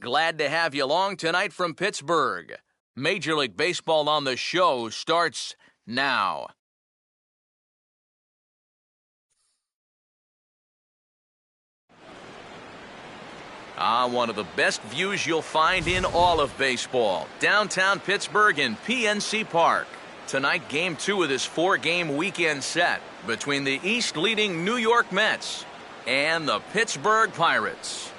Glad to have you along tonight from Pittsburgh. Major League Baseball on the Show starts now. One of the best views you'll find in all of baseball. Downtown Pittsburgh in PNC Park. Tonight, Game 2 of this 4-game weekend set between the East-leading New York Mets and the Pittsburgh Pirates.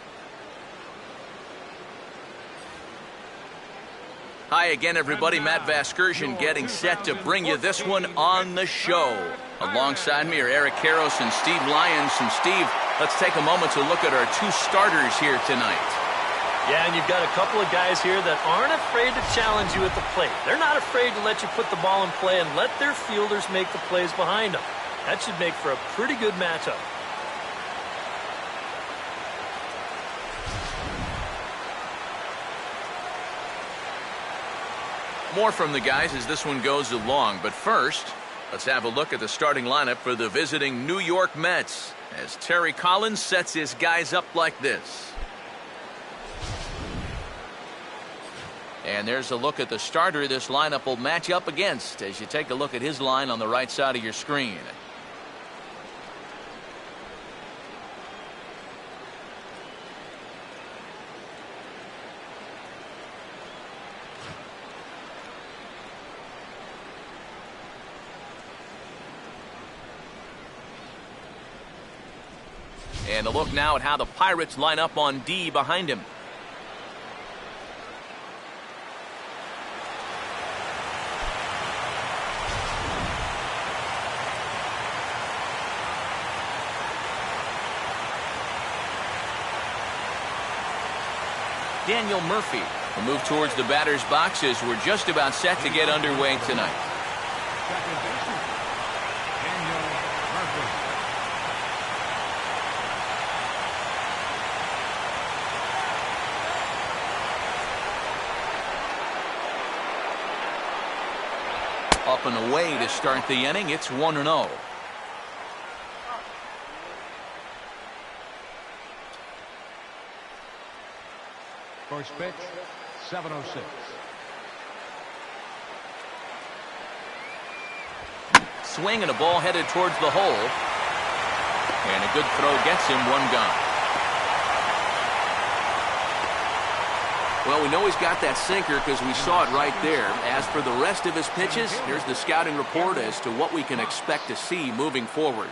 Hi again, everybody. Matt Vasgersian getting set to bring you this one on the show. Alongside me are Eric Karros and Steve Lyons. And Steve, let's take a moment to look at our two starters here tonight. Yeah, and you've got a couple of guys here that aren't afraid to challenge you at the plate. They're not afraid to let you put the ball in play and let their fielders make the plays behind them. That should make for a pretty good matchup. More from the guys as this one goes along, but first, let's have a look at the starting lineup for the visiting New York Mets as Terry Collins sets his guys up like this. And there's a look at the starter this lineup will match up against as you take a look at his line on the right side of your screen. And a look now at how the Pirates line up on D behind him. Daniel Murphy will move towards the batter's box as we're just about set to get underway tonight. Up and away to start the inning. It's 1-0. First pitch, 7:06. Swing and a ball headed towards the hole. And a good throw gets him one gone. Well, we know he's got that sinker because we saw it right there. As for the rest of his pitches, here's the scouting report as to what we can expect to see moving forward.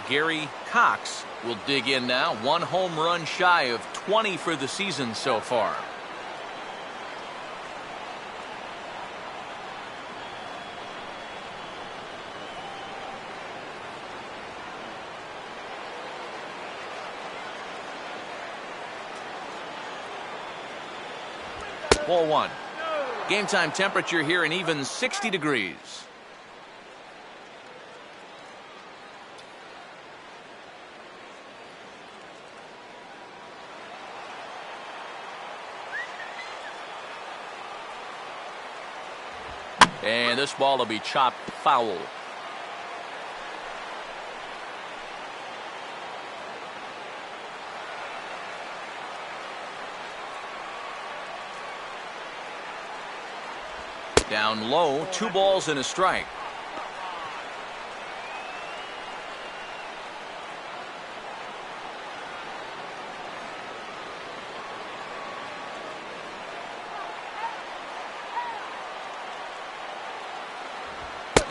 Gary Cox will dig in now. One home run shy of 20 for the season so far. Ball one. Game time temperature here an even 60 degrees. And this ball will be chopped foul. Down low, 2 balls and a strike.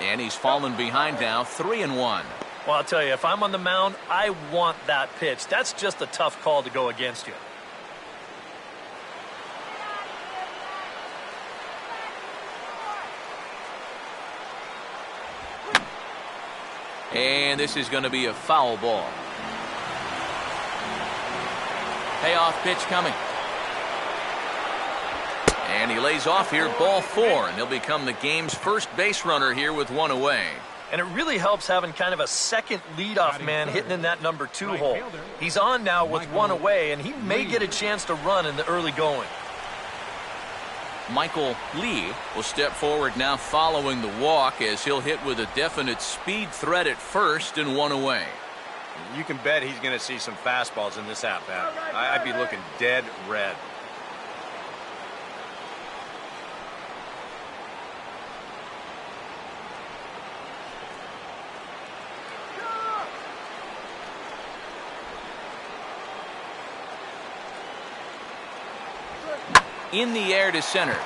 And he's fallen behind now, 3-1. Well, I'll tell you, if I'm on the mound, I want that pitch. That's just a tough call to go against you. And this is going to be a foul ball. Payoff pitch coming. And he lays off here, ball 4, and he'll become the game's first base runner here with 1 away. And it really helps having kind of a second leadoff man hitting in that number 2 hole. He's on now with 1 away, and he may get a chance to run in the early going. Michael Lee will step forward now following the walk as he'll hit with a definite speed threat at first and 1 away. You can bet he's going to see some fastballs in this at-bat. I'd be looking dead red. In the air to center.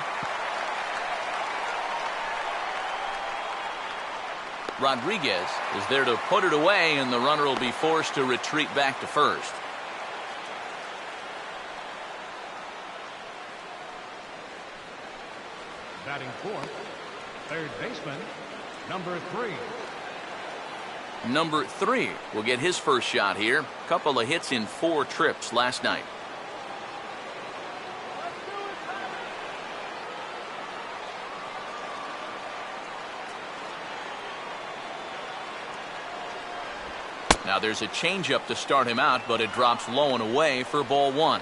Rodriguez is there to put it away, and the runner will be forced to retreat back to first. Batting fourth, third baseman, number 3. Number 3 will get his first shot here. Couple of hits in 4 trips last night. Now there's a changeup to start him out, but it drops low and away for ball 1.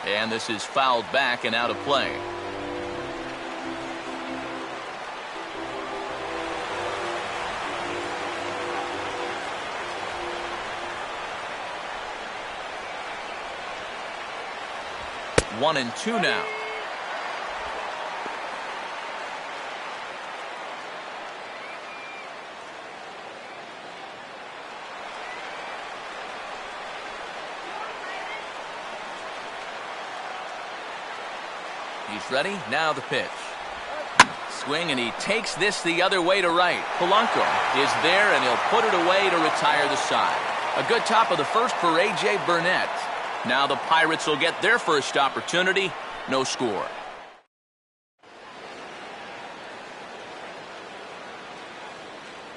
And this is fouled back and out of play. One and two now. He's ready. Now the pitch. Swing, and he takes this the other way to right. Polanco is there, and he'll put it away to retire the side. A good top of the first for A.J. Burnett. Now the Pirates will get their first opportunity. No score.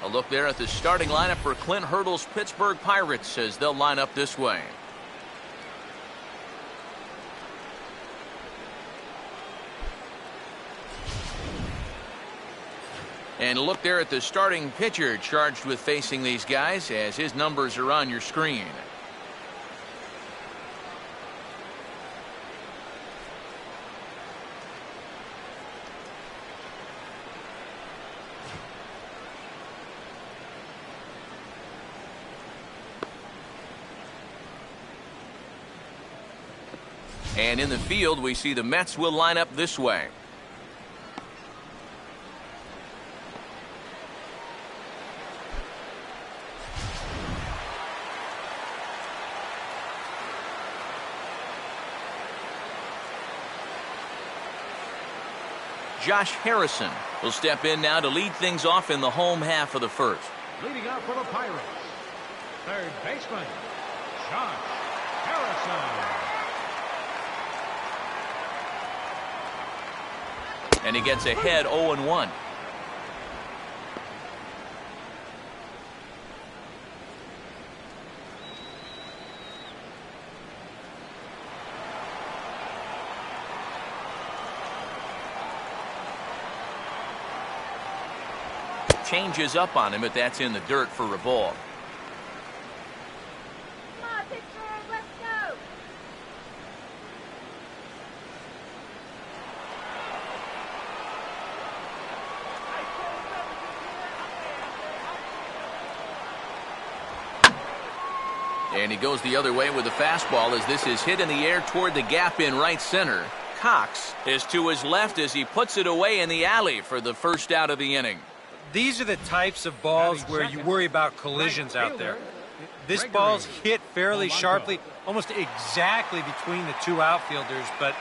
A look there at the starting lineup for Clint Hurdle's Pittsburgh Pirates as they'll line up this way. And look there at the starting pitcher charged with facing these guys as his numbers are on your screen. And in the field, we see the Mets will line up this way. Josh Harrison will step in now to lead things off in the home half of the first. Leading up for the Pirates, third baseman, Josh Harrison. And he gets ahead 0-1. Changes up on him, but that's in the dirt for a ball. Come on, Pittsburgh, let's go. And he goes the other way with the fastball as this is hit in the air toward the gap in right center. Cox is to his left as he puts it away in the alley for the first out of the inning. These are the types of balls where you worry about collisions out there. This ball's hit fairly sharply, almost exactly between the two outfielders, but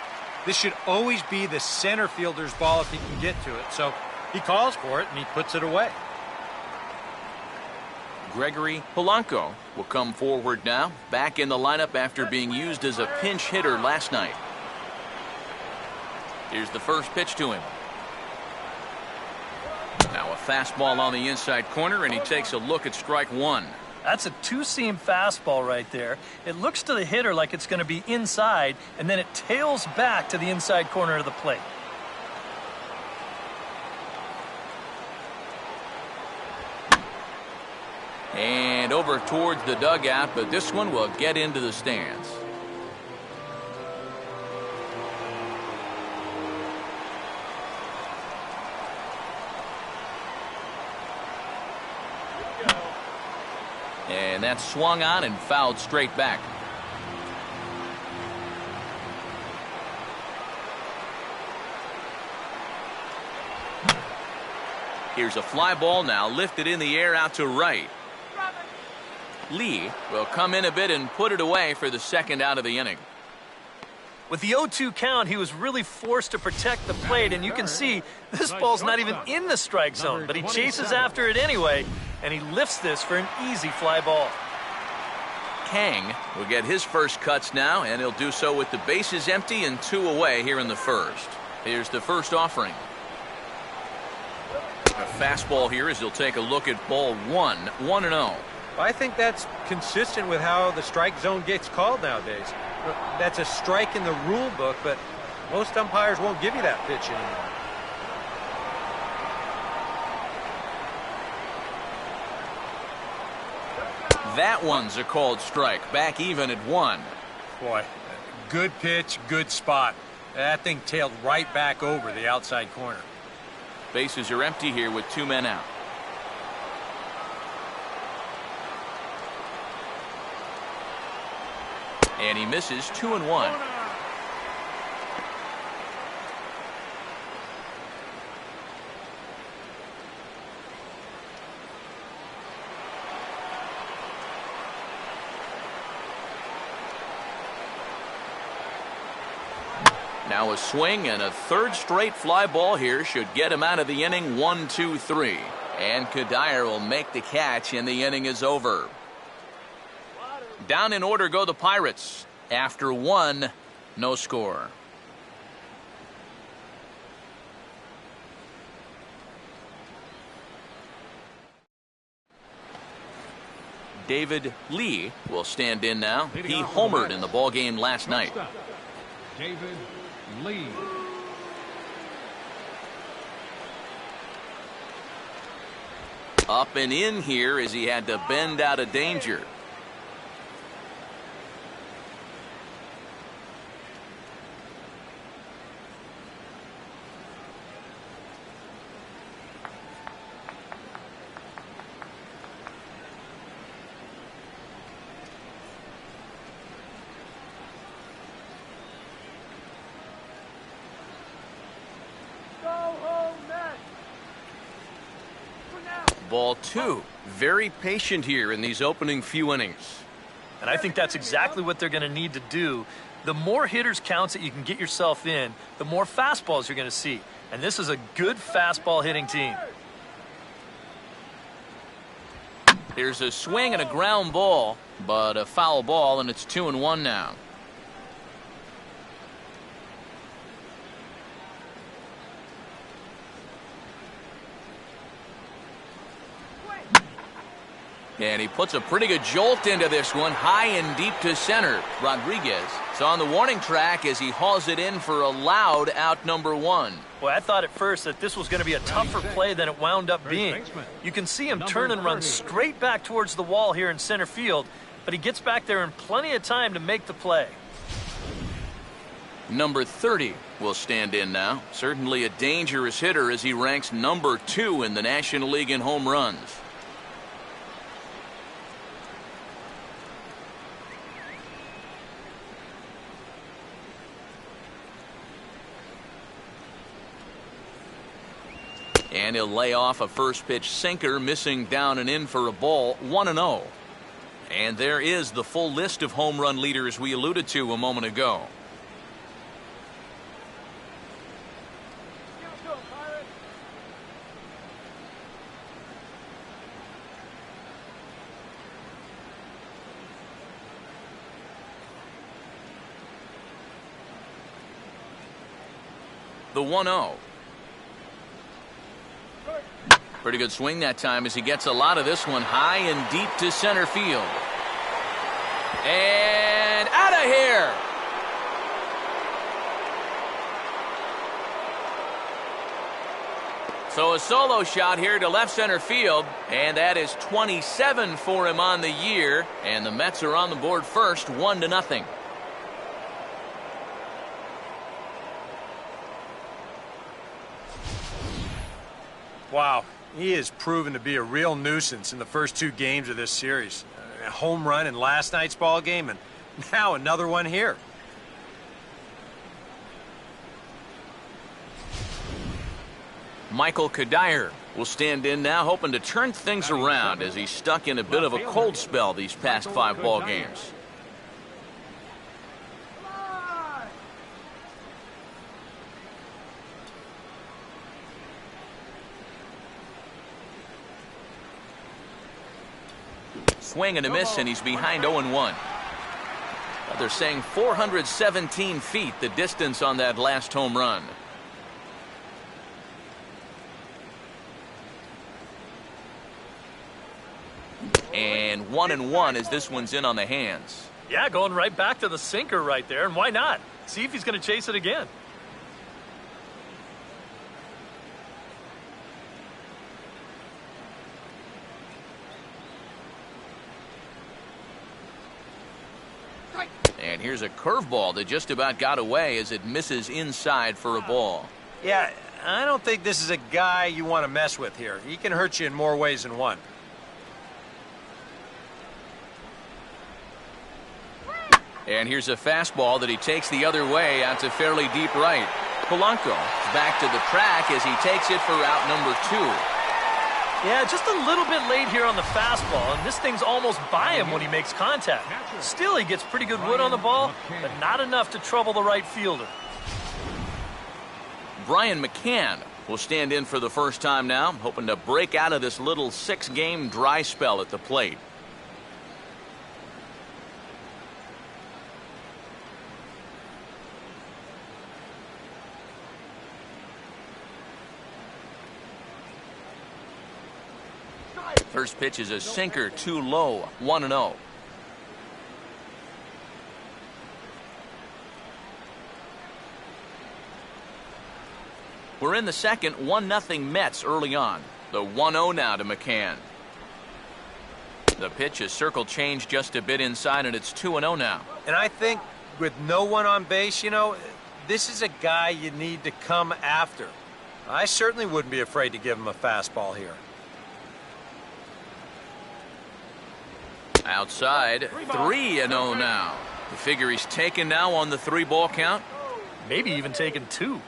this should always be the center fielder's ball if he can get to it. So he calls for it and he puts it away. Gregory Polanco will come forward now, back in the lineup after being used as a pinch hitter last night. Here's the first pitch to him. Now a fastball on the inside corner, and he takes a look at strike one. That's a two-seam fastball right there. It looks to the hitter like it's going to be inside, and then it tails back to the inside corner of the plate. And And over towards the dugout, but this one will get into the stands. And that's swung on and fouled straight back. Here's a fly ball now lifted in the air out to right. Lee will come in a bit and put it away for the second out of the inning. With the 0-2 count, he was really forced to protect the plate, and you can see this ball's not even in the strike zone, but he chases after it anyway, and he lifts this for an easy fly ball. Kang will get his first cuts now, and he'll do so with the bases empty and 2 away here in the first. Here's the first offering. A fastball here as he'll take a look at ball 1, 1-0. I think that's consistent with how the strike zone gets called nowadays. That's a strike in the rule book, but most umpires won't give you that pitch anymore. That one's a called strike. Back even at 1. Boy, good pitch, good spot. That thing tailed right back over the outside corner. Bases are empty here with 2 men out. And he misses 2-1. Now a swing and a third straight fly ball here should get him out of the inning. 1-2-3. And Kadire will make the catch and the inning is over. Down in order go the Pirates. After 1, no score. David Lee will stand in now. He homered in the ballgame last night. David Lee. Up and in here as he had to bend out of danger. Ball 2. Very patient here in these opening few innings. And I think that's exactly what they're going to need to do. The more hitters counts that you can get yourself in, the more fastballs you're going to see. And this is a good fastball hitting team. There's a swing and a ground ball, but a foul ball, and it's 2-1 now. And he puts a pretty good jolt into this one, high and deep to center. Rodriguez is on the warning track as he hauls it in for a loud out number 1. Boy, I thought at first that this was going to be a tougher play than it wound up being. You can see him turn and run straight back towards the wall here in center field, but he gets back there in plenty of time to make the play. Number 30 will stand in now. Certainly a dangerous hitter as he ranks number 2 in the National League in home runs. And he'll lay off a first pitch sinker, missing down and in for a ball. 1-0. And there is the full list of home run leaders we alluded to a moment ago. The 1-0. Pretty good swing that time as he gets a lot of this one high and deep to center field. And out of here. So a solo shot here to left center field, and that is 27 for him on the year, and the Mets are on the board first, 1-0. Wow, he has proven to be a real nuisance in the first 2 games of this series. A home run in last night's ball game, and now another one here. Michael Kadire will stand in now, hoping to turn things around as he's stuck in a bit of a cold spell these past 5 ball games. Swing and a miss, and he's behind 0-1. They're saying 417 feet, the distance on that last home run. And 1-1 as this one's in on the hands. Yeah, going right back to the sinker right there, and why not? See if he's going to chase it again. And here's a curveball that just about got away as it misses inside for a ball. Yeah, I don't think this is a guy you want to mess with here. He can hurt you in more ways than one. And here's a fastball that he takes the other way out to fairly deep right. Polanco back to the track as he takes it for out number 2. Yeah, just a little bit late here on the fastball, and this thing's almost by him when he makes contact. Still, he gets pretty good wood on the ball, but not enough to trouble the right fielder. Brian McCann will stand in for the first time now, hoping to break out of this little 6-game dry spell at the plate. First pitch is a sinker, too low, 1-0. We're in the second, 1-0 Mets early on. The 1-0 now to McCann. The pitch is circle changed just a bit inside, and it's 2-0 now. And I think with no one on base, you know, this is a guy you need to come after. I certainly wouldn't be afraid to give him a fastball here. Outside, 3-0 now. You figure he's taken now on the 3-ball count? Maybe even taken 2.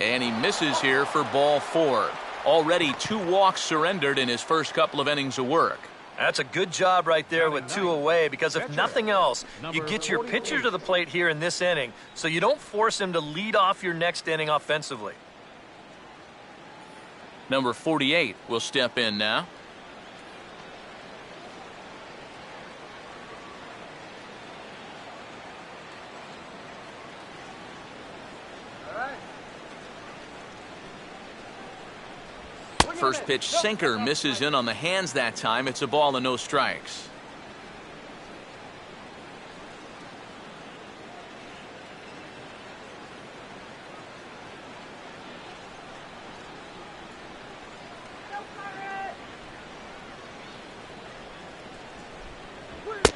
And he misses here for ball 4. Already 2 walks surrendered in his first couple of innings of work. That's a good job right there with 2 away, because if nothing else, you get your pitcher to the plate here in this inning, so you don't force him to lead off your next inning offensively. Number 48 will step in now. First pitch sinker misses in on the hands that time. It's a ball and no strikes.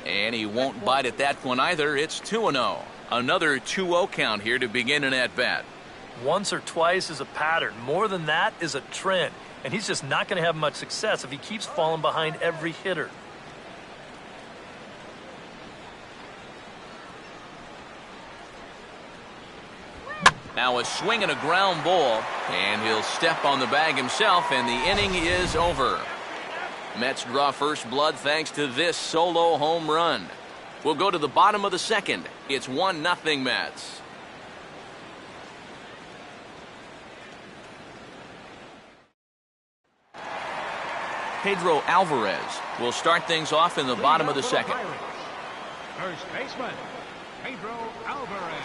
And he won't bite at that one either. It's 2-0. Another 2-0 count here to begin an at-bat. Once or twice is a pattern. More than that is a trend. And he's just not going to have much success if he keeps falling behind every hitter. Now a swing and a ground ball, and he'll step on the bag himself, and the inning is over. Mets draw first blood thanks to this solo home run. We'll go to the bottom of the second. It's 1-0 Mets. Pedro Alvarez will start things off in the bottom of the second. First baseman, Pedro Alvarez.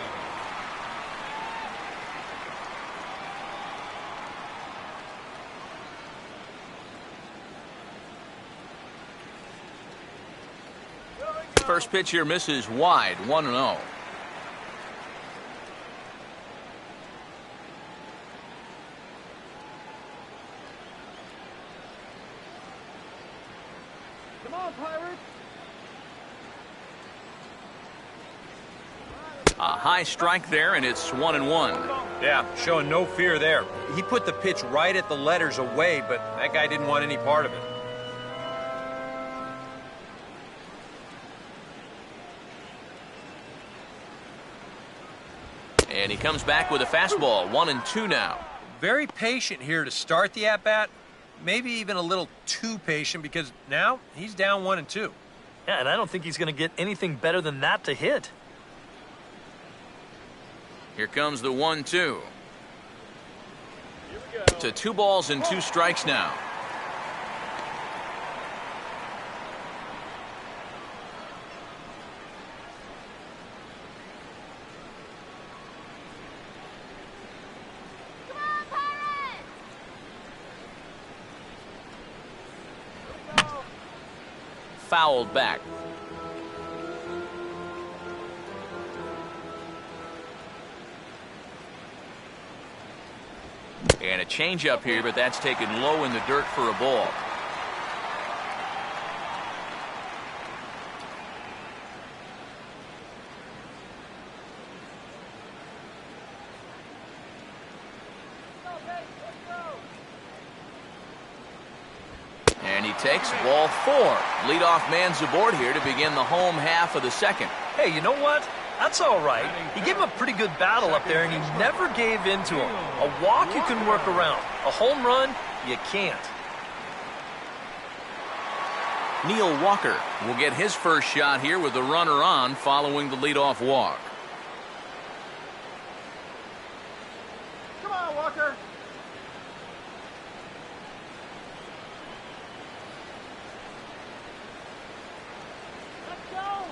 First pitch here misses wide, 1-0. Come on, Pirates. A high strike there, and it's 1-1. Yeah, showing no fear there. He put the pitch right at the letters away, but that guy didn't want any part of it. And he comes back with a fastball, 1-2 now. Very patient here to start the at-bat. Maybe even a little too patient because now he's down 1-2. Yeah, and I don't think he's going to get anything better than that to hit. Here comes the 1-2. To 2 balls and 2 strikes now. Come on, Pirates! Fouled back. And a changeup here, but that's taken low in the dirt for a ball. And he takes ball 4. Leadoff man's aboard here to begin the home half of the second. Hey, you know what? That's all right. He gave him a pretty good battle up there, and he never gave in to him. A walk you can work around. A home run, you can't. Neil Walker will get his first shot here with the runner on following the leadoff walk. Come on, Walker. Let's go.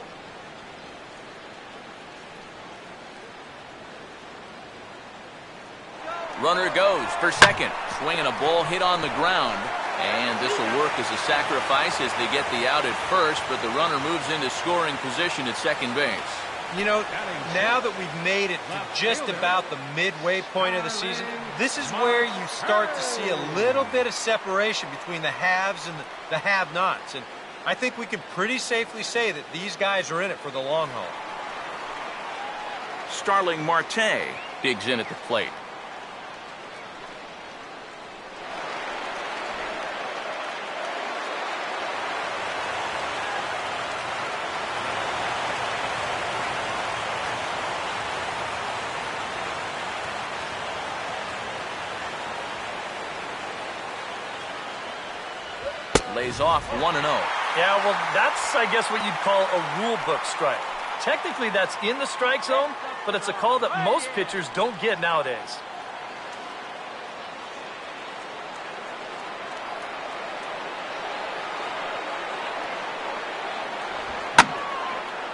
Runner goes for second. Swinging a ball hit on the ground. And this will work as a sacrifice as they get the out at first, but the runner moves into scoring position at second base. You know, now that we've made it to just about the midway point of the season, this is where you start to see a little bit of separation between the haves and the have-nots. And I think we can pretty safely say that these guys are in it for the long haul. Starling Marte digs in at the plate. Lays off 1-0. Yeah, well, that's, I guess, what you'd call a rule book strike. Technically, that's in the strike zone, but it's a call that most pitchers don't get nowadays.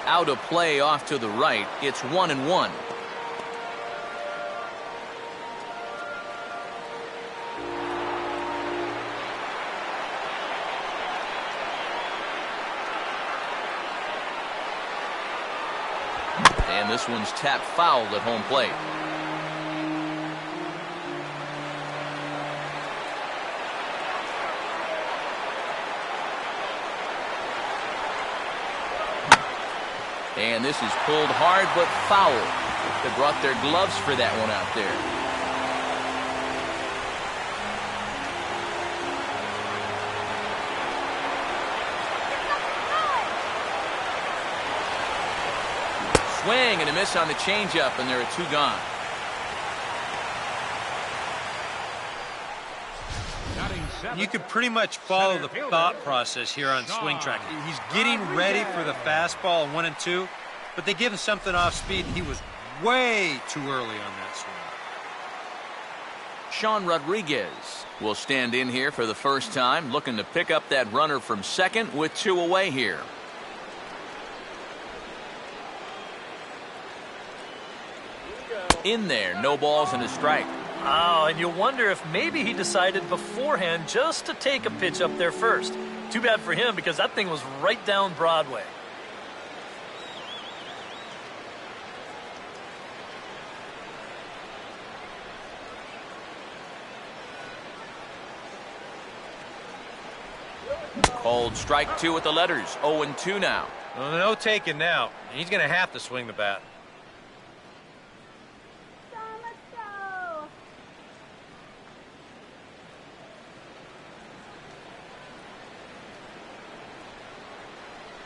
Out of play off to the right. It's 1-1. And this one's tapped foul at home plate. And this is pulled hard but foul. They brought their gloves for that one out there. Swing and a miss on the changeup, and there are 2 gone. You could pretty much follow the thought process here on Swing Track. He's getting ready for the fastball at 1-2, but they give him something off speed. He was way too early on that swing. Sean Rodriguez will stand in here for the first time, looking to pick up that runner from second with 2 away here. In there, no balls and a strike. Oh, and you wonder if maybe he decided beforehand just to take a pitch up there first. Too bad for him because that thing was right down Broadway. Called strike 2 with the letters. 0-2 now. Well, no taking now. He's going to have to swing the bat. Son, let's go.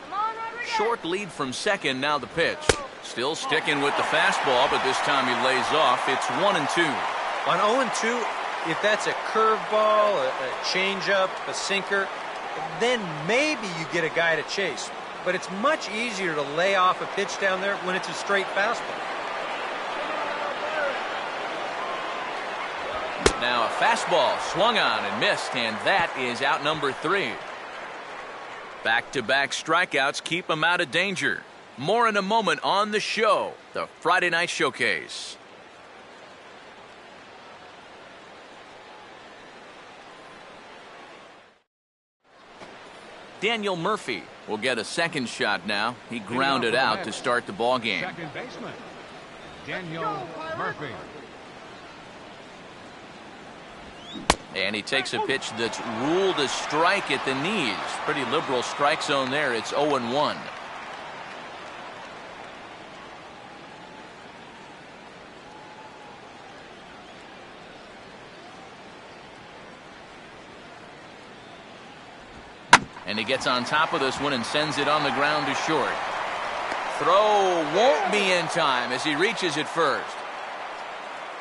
Come on, Rodriguez. Short lead from second, now the pitch. Still sticking with the fastball, but this time he lays off. It's 1-2. On 0-2, if that's a curveball, a changeup, a sinker, then maybe you get a guy to chase. But it's much easier to lay off a pitch down there when it's a straight fastball. Now a fastball swung on and missed, and that is out number 3. Back-to-back strikeouts keep him out of danger. More in a moment on the show, the Friday Night Showcase. Daniel Murphy will get a second shot now. He grounded out to start the ball game. Second baseman, Daniel Murphy. And he takes a pitch that's ruled a strike at the knees. Pretty liberal strike zone there. It's 0-1. And he gets on top of this one and sends it on the ground to short. Throw won't be in time as he reaches it first.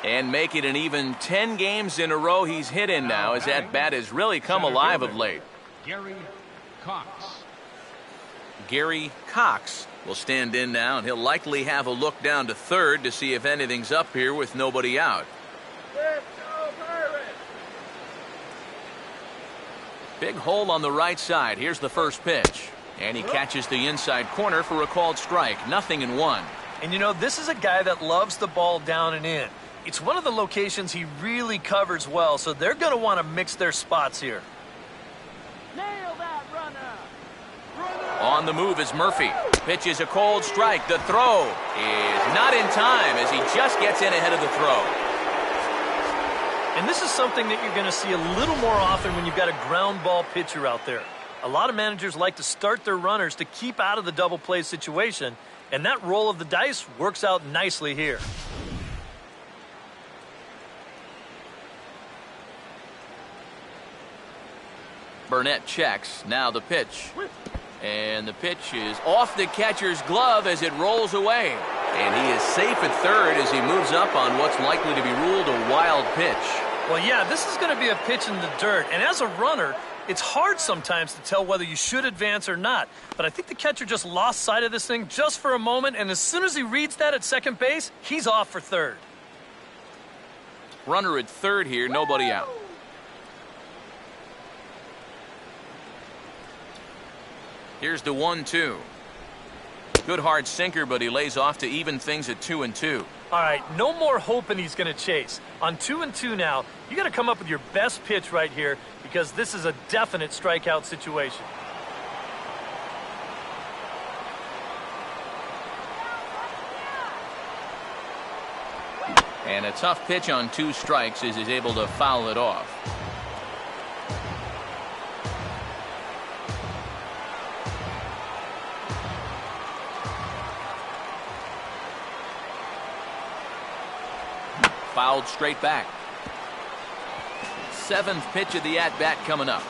And make it an even 10 games in a row he's hit in now, as that bat has really come alive of late. Gary Cox. Gary Cox will stand in now, and he'll likely have a look down to third to see if anything's up here with nobody out. Big hole on the right side. Here's the first pitch. And he catches the inside corner for a called strike. 0-1. And you know, this is a guy that loves the ball down and in. It's one of the locations he really covers well, so they're going to want to mix their spots here. Nail that runner. On the move is Murphy. Pitches a cold strike. The throw is not in time as he just gets in ahead of the throw. And this is something that you're going to see a little more often when you've got a ground ball pitcher out there. A lot of managers like to start their runners to keep out of the double play situation, and that roll of the dice works out nicely here. Burnett checks. Now the pitch. And the pitch is off the catcher's glove as it rolls away. And he is safe at third as he moves up on what's likely to be ruled a wild pitch. Well, yeah, this is going to be a pitch in the dirt. And as a runner, it's hard sometimes to tell whether you should advance or not. But I think the catcher just lost sight of this thing just for a moment. And as soon as he reads that at second base, he's off for third. Runner at third here, nobody out. Here's the 1-2. Good hard sinker, but he lays off to even things at 2-2. All right, no more hoping he's going to chase. On 2-2 now, you got to come up with your best pitch right here because this is a definite strikeout situation. And a tough pitch on 2 strikes as he's able to foul it off. Fouled straight back. 7th pitch of the at-bat coming up.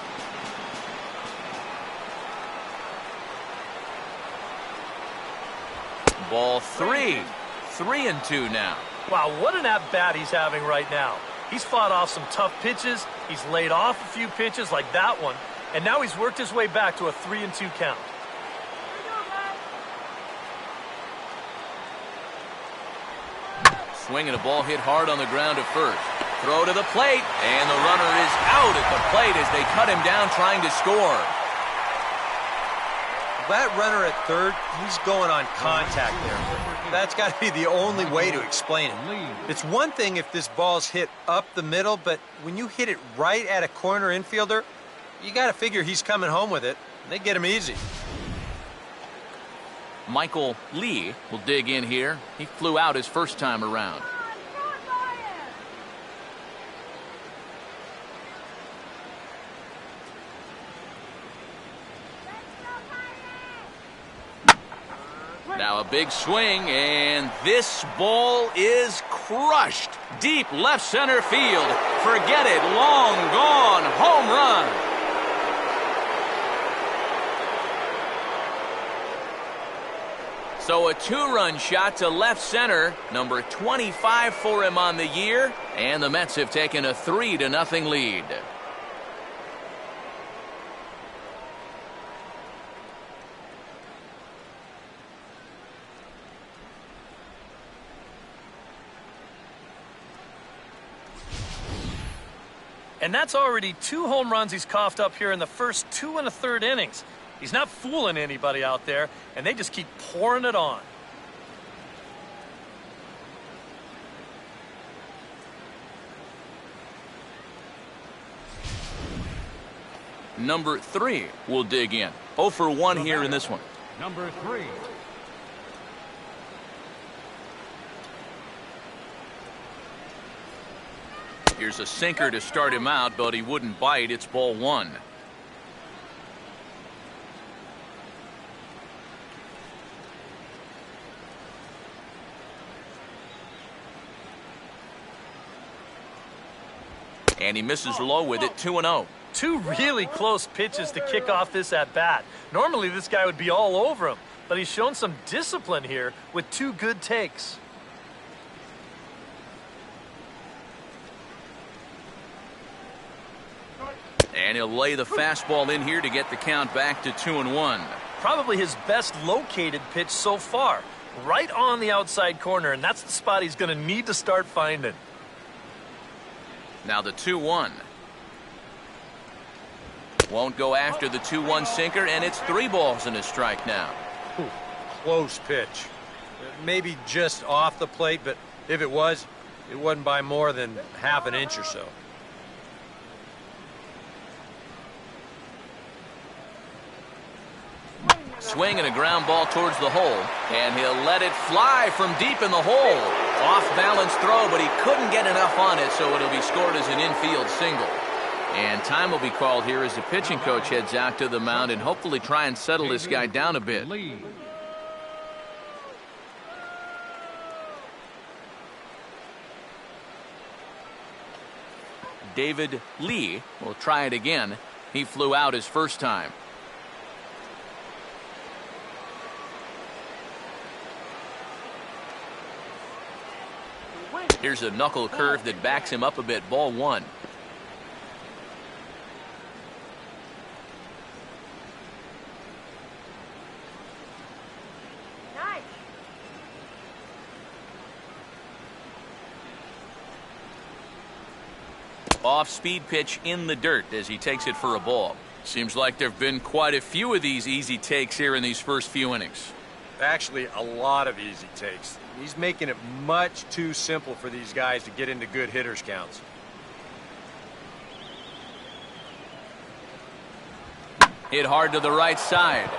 Ball 3. 3-2 now. Wow, what an at-bat he's having right now. He's fought off some tough pitches. He's laid off a few pitches like that one. And now he's worked his way back to a 3-2 count. Swinging a ball hit hard on the ground at first. Throw to the plate, and the runner is out at the plate as they cut him down trying to score. That runner at third, he's going on contact there. That's got to be the only way to explain it. It's one thing if this ball's hit up the middle, but when you hit it right at a corner infielder, you got to figure he's coming home with it. They get him easy. Michael Lee will dig in here. He flew out his first time around. Now a big swing, and this ball is crushed. Deep left center field. Forget it. Long gone. Home run. So a two-run shot to left center, number 25 for him on the year, and the Mets have taken a 3-0 lead. And that's already 2 home runs he's coughed up here in the first 2 1/3 innings. He's not fooling anybody out there, and they just keep pouring it on. Number 3 will dig in. 0 for 1 here in this one. Number 3. Here's a sinker to start him out, but he wouldn't bite. It's ball 1. And he misses low with it, 2-0. 2 really close pitches to kick off this at-bat. Normally this guy would be all over him, but he's shown some discipline here with 2 good takes. And he'll lay the fastball in here to get the count back to 2-1. Probably his best located pitch so far. Right on the outside corner, and that's the spot he's going to need to start finding. Now the 2-1. Won't go after the 2-1 sinker, and it's 3 balls and a strike now. Ooh, close pitch. Maybe just off the plate, but if it was, it wasn't by more than half an inch or so. Swing and a ground ball towards the hole, and he'll let it fly from deep in the hole. Off-balance throw, but he couldn't get enough on it, so it'll be scored as an infield single. And time will be called here as the pitching coach heads out to the mound and hopefully try and settle this guy down a bit. David Lee will try it again. He flew out his first time. Here's a knuckle curve that backs him up a bit. Ball 1. Nice. Off-speed pitch in the dirt as he takes it for a ball. Seems like there have been quite a few of these easy takes here in these first few innings. Actually, a lot of easy takes. He's making it much too simple for these guys to get into good hitters counts. Hit hard to the right side,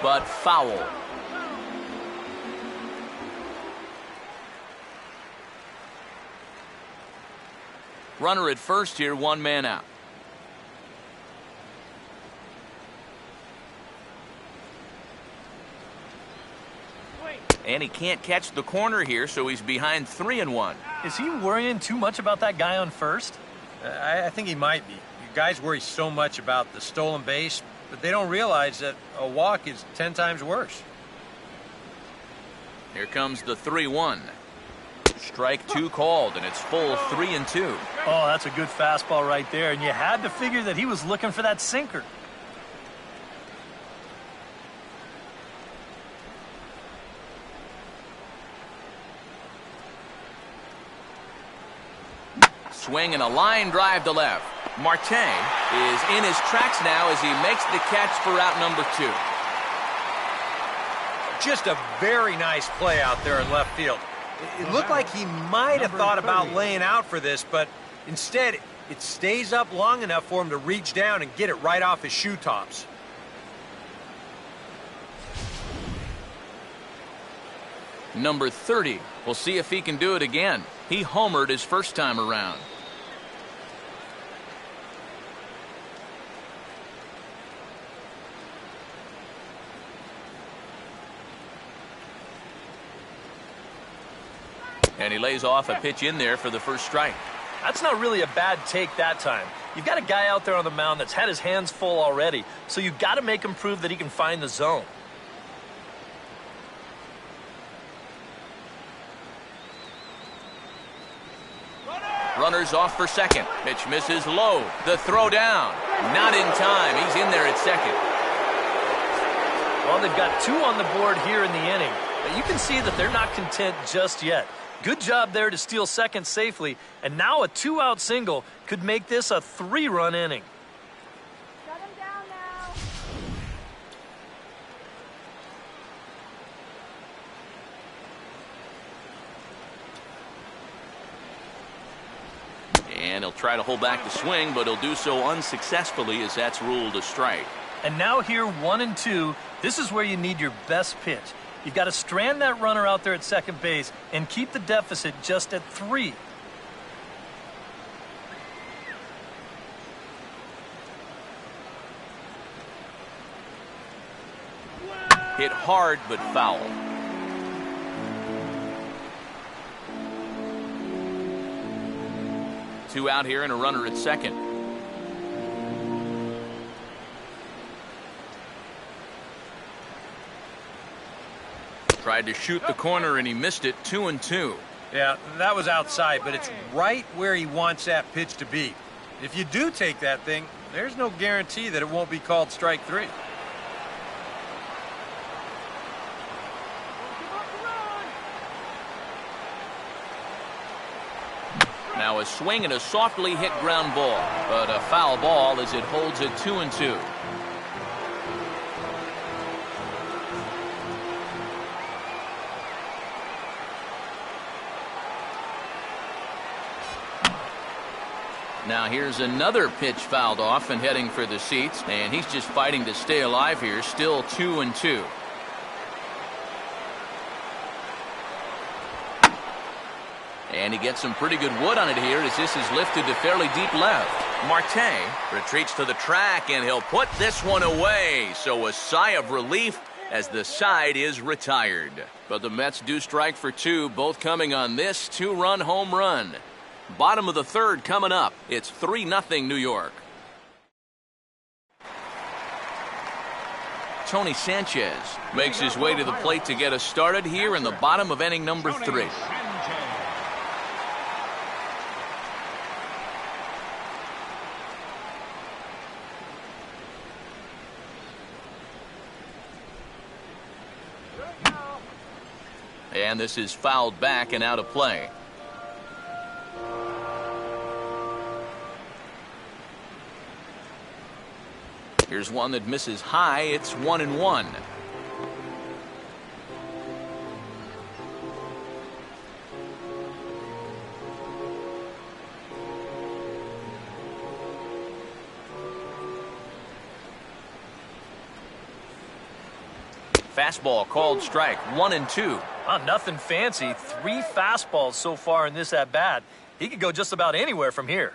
but foul. Runner at first here, 1 man out. And he can't catch the corner here, so he's behind 3-1. Is he worrying too much about that guy on first? I think he might be. Guys worry so much about the stolen base, but they don't realize that a walk is 10 times worse. Here comes the 3-1. Strike 2 called, and it's full 3-2. Oh, that's a good fastball right there, and you had to figure that he was looking for that sinker. Swing and a line drive to left. Marte is in his tracks now as he makes the catch for out number 2. Just a very nice play out there in left field. It looked like he might have thought about laying out for this, but instead it stays up long enough for him to reach down and get it right off his shoe tops. Number 30. We'll see if he can do it again. He homered his first time around. And he lays off a pitch in there for the first strike. That's not really a bad take that time. You've got a guy out there on the mound that's had his hands full already, so you've got to make him prove that he can find the zone. Runners off for second. Pitch misses low. The throw down. Not in time. He's in there at second. Well, they've got 2 on the board here in the inning, but you can see that they're not content just yet. Good job there to steal second safely, and now a 2-out single could make this a 3-run inning. Shut him down now. And he'll try to hold back the swing, but he'll do so unsuccessfully as that's ruled a strike. And now here, 1 and 2, this is where you need your best pitch. You've got to strand that runner out there at second base and keep the deficit just at 3. Hit hard but foul. Two out here and a runner at second. Tried to shoot the corner and he missed it. 2-2. Yeah, that was outside, but it's right where he wants that pitch to be. If you do take that thing, there's no guarantee that it won't be called strike 3. Now a swing and a softly hit ground ball, but a foul ball as it holds it 2-2. Now here's another pitch fouled off and heading for the seats, and he's just fighting to stay alive here. Still 2-2. And he gets some pretty good wood on it here as this is lifted to fairly deep left. Marte retreats to the track, and he'll put this one away. So a sigh of relief as the side is retired. But the Mets do strike for 2, both coming on this 2-run home run. Bottom of the third coming up. It's 3-0 New York. Tony Sanchez makes his way to the plate to get us started here in the bottom of inning number 3. And this is fouled back and out of play. Here's one that misses high. It's 1-1. Fastball called strike. 1-2. Nothing fancy. 3 fastballs so far in this at bat. He could go just about anywhere from here.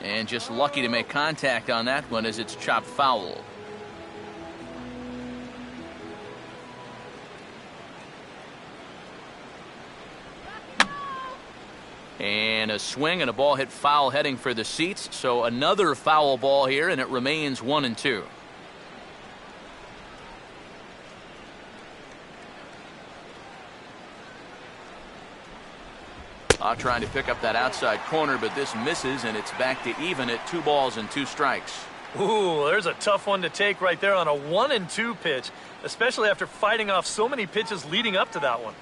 And just lucky to make contact on that one as it's chopped foul. And a swing and a ball hit foul heading for the seats. So another foul ball here, and it remains 1-2. Trying to pick up that outside corner, but this misses, and it's back to even at 2 balls and 2 strikes. Ooh, there's a tough one to take right there on a 1-2 pitch, especially after fighting off so many pitches leading up to that one.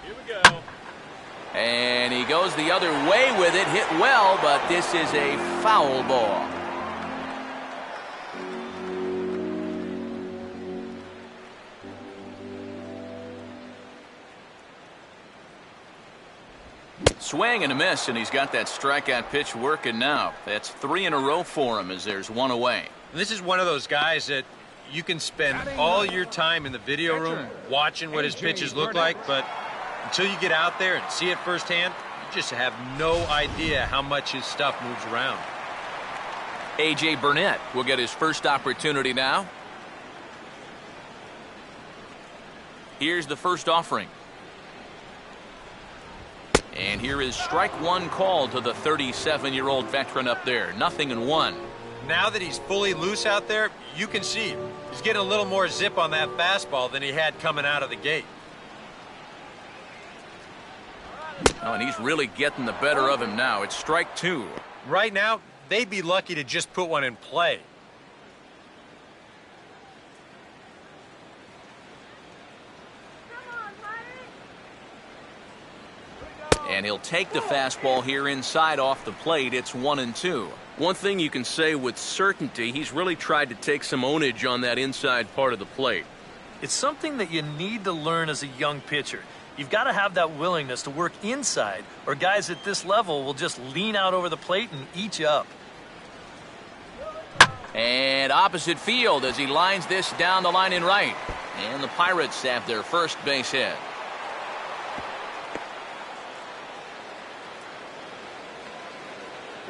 Here we go. And he goes the other way with it, hit well, but this is a foul ball. Swing and a miss, and he's got that strikeout pitch working now. That's 3 in a row for him as there's 1 away. This is one of those guys that you can spend all your time in the video room watching what his pitches look like, but until you get out there and see it firsthand, just have no idea how much his stuff moves around. A.J. Burnett will get his first opportunity now. Here's the first offering. And here is strike one called to the 37-year-old veteran up there. 0-1. Now that he's fully loose out there, you can see he's getting a little more zip on that fastball than he had coming out of the gate. Oh, and he's really getting the better of him now. It's strike two. Right now, they'd be lucky to just put one in play. And he'll take the fastball here inside off the plate. It's 1-2. One thing you can say with certainty, he's really tried to take some ownage on that inside part of the plate. It's something that you need to learn as a young pitcher. You've got to have that willingness to work inside, or guys at this level will just lean out over the plate and eat you up. And opposite field as he lines this down the line in right. And the Pirates have their first base hit.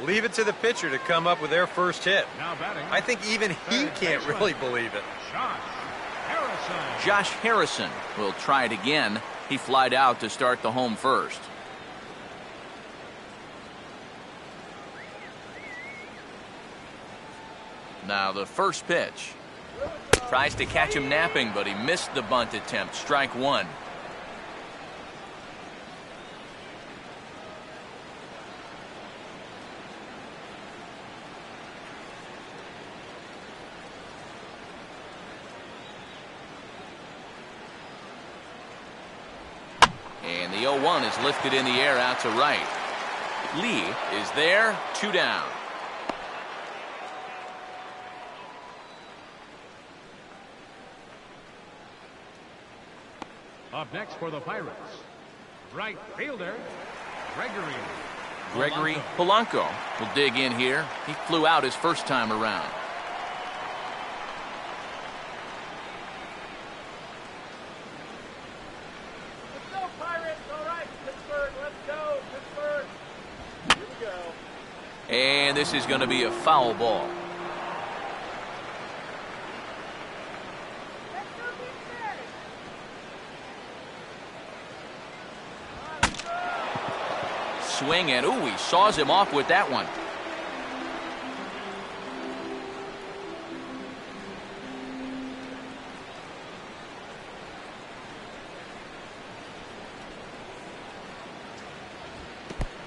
Leave it to the pitcher to come up with their first hit. Now batting. I think even he can't really believe it. Josh Harrison. Josh Harrison will try it again. He flied out to start the home first. Now the first pitch. Tries to catch him napping, but he missed the bunt attempt. Strike one. And the 0-1 is lifted in the air out to right. Lee is there, 2 down. Up next for the Pirates, right fielder, Gregory Polanco will dig in here. He flew out his first time around. Let's go, Pirates. All right, Pittsburgh. Let's go, Pittsburgh. Here we go. And this is going to be a foul ball. Let's go, Pittsburgh. Swing, and ooh, he saws him off with that one.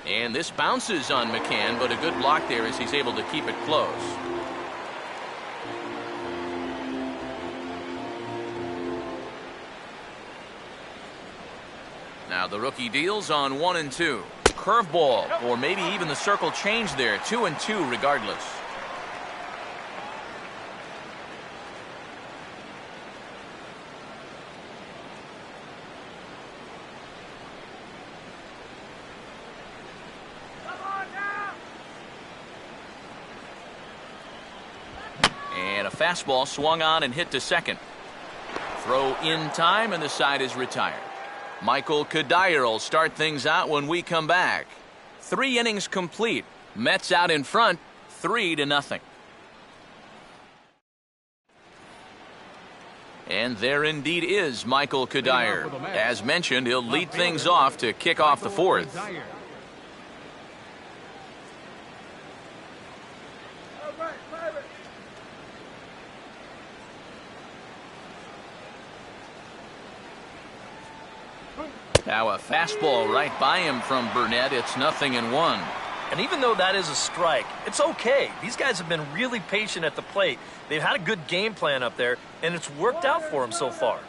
And this bounces on McCann, but a good block there as he's able to keep it close. Now the rookie deals on 1-2. Curveball, or maybe even the circle change there. 2-2 regardless. And a fastball swung on and hit to second. Throw in time, and the side is retired. Michael Cuddyer will start things out when we come back. 3 innings complete. Mets out in front, 3-0. And there indeed is Michael Cuddyer. As mentioned, he'll lead things off to kick off the fourth. Now a fastball right by him from Burnett. It's 0-1. And even though that is a strike, it's okay. These guys have been really patient at the plate. They've had a good game plan up there, and it's worked out for them so far.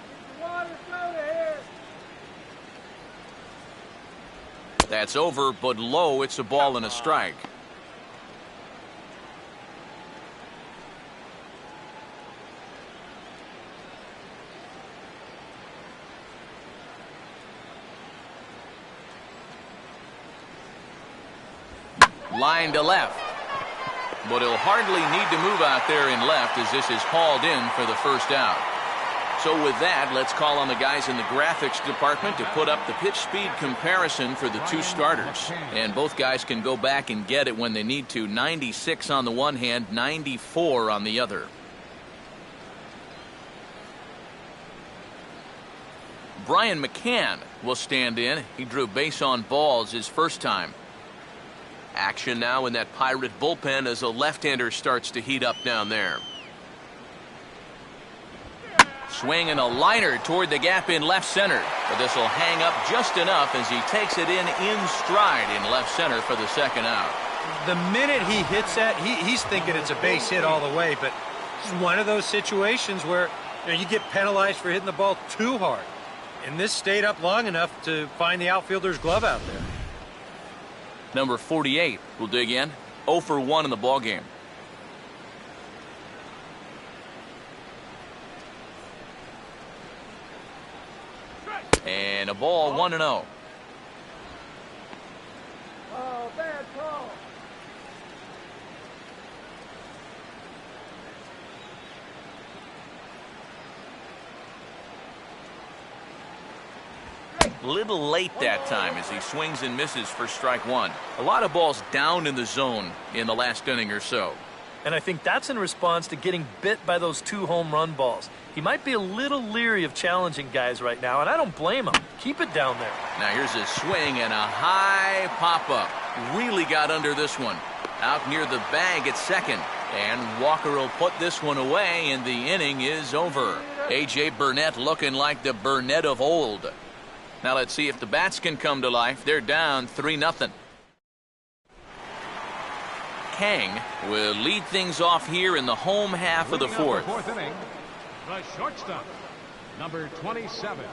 That's over, but low. It's a ball and a strike. Line to left. But he'll hardly need to move out there in left as this is hauled in for the first out. So with that, let's call on the guys in the graphics department to put up the pitch speed comparison for the two starters. And both guys can go back and get it when they need to. 96 on the one hand, 94 on the other. Brian McCann will stand in. He drew base on balls his first time. Action now in that Pirate bullpen as a left-hander starts to heat up down there. Swing and a liner toward the gap in left center. But this will hang up just enough as he takes it in stride in left center for the second out. The minute he hits that, he's thinking it's a base hit all the way, but it's one of those situations where you get penalized for hitting the ball too hard. And this stayed up long enough to find the outfielder's glove out there. Number 48 will dig in. 0 for 1 in the ballgame. And a ball, 1-0. Oh, bad call. Little late that time as he swings and misses for strike one. A lot of balls down in the zone in the last inning or so. And I think that's in response to getting bit by those 2 home run balls. He might be a little leery of challenging guys right now, and I don't blame him. Keep it down there. Now here's a swing and a high pop-up. Really got under this one. Out near the bag at second. And Walker will put this one away, and the inning is over. A.J. Burnett looking like the Burnett of old. Now let's see if the bats can come to life. They're down 3-0. Kang will lead things off here in the home half of the fourth. Fourth inning, the shortstop, number 27.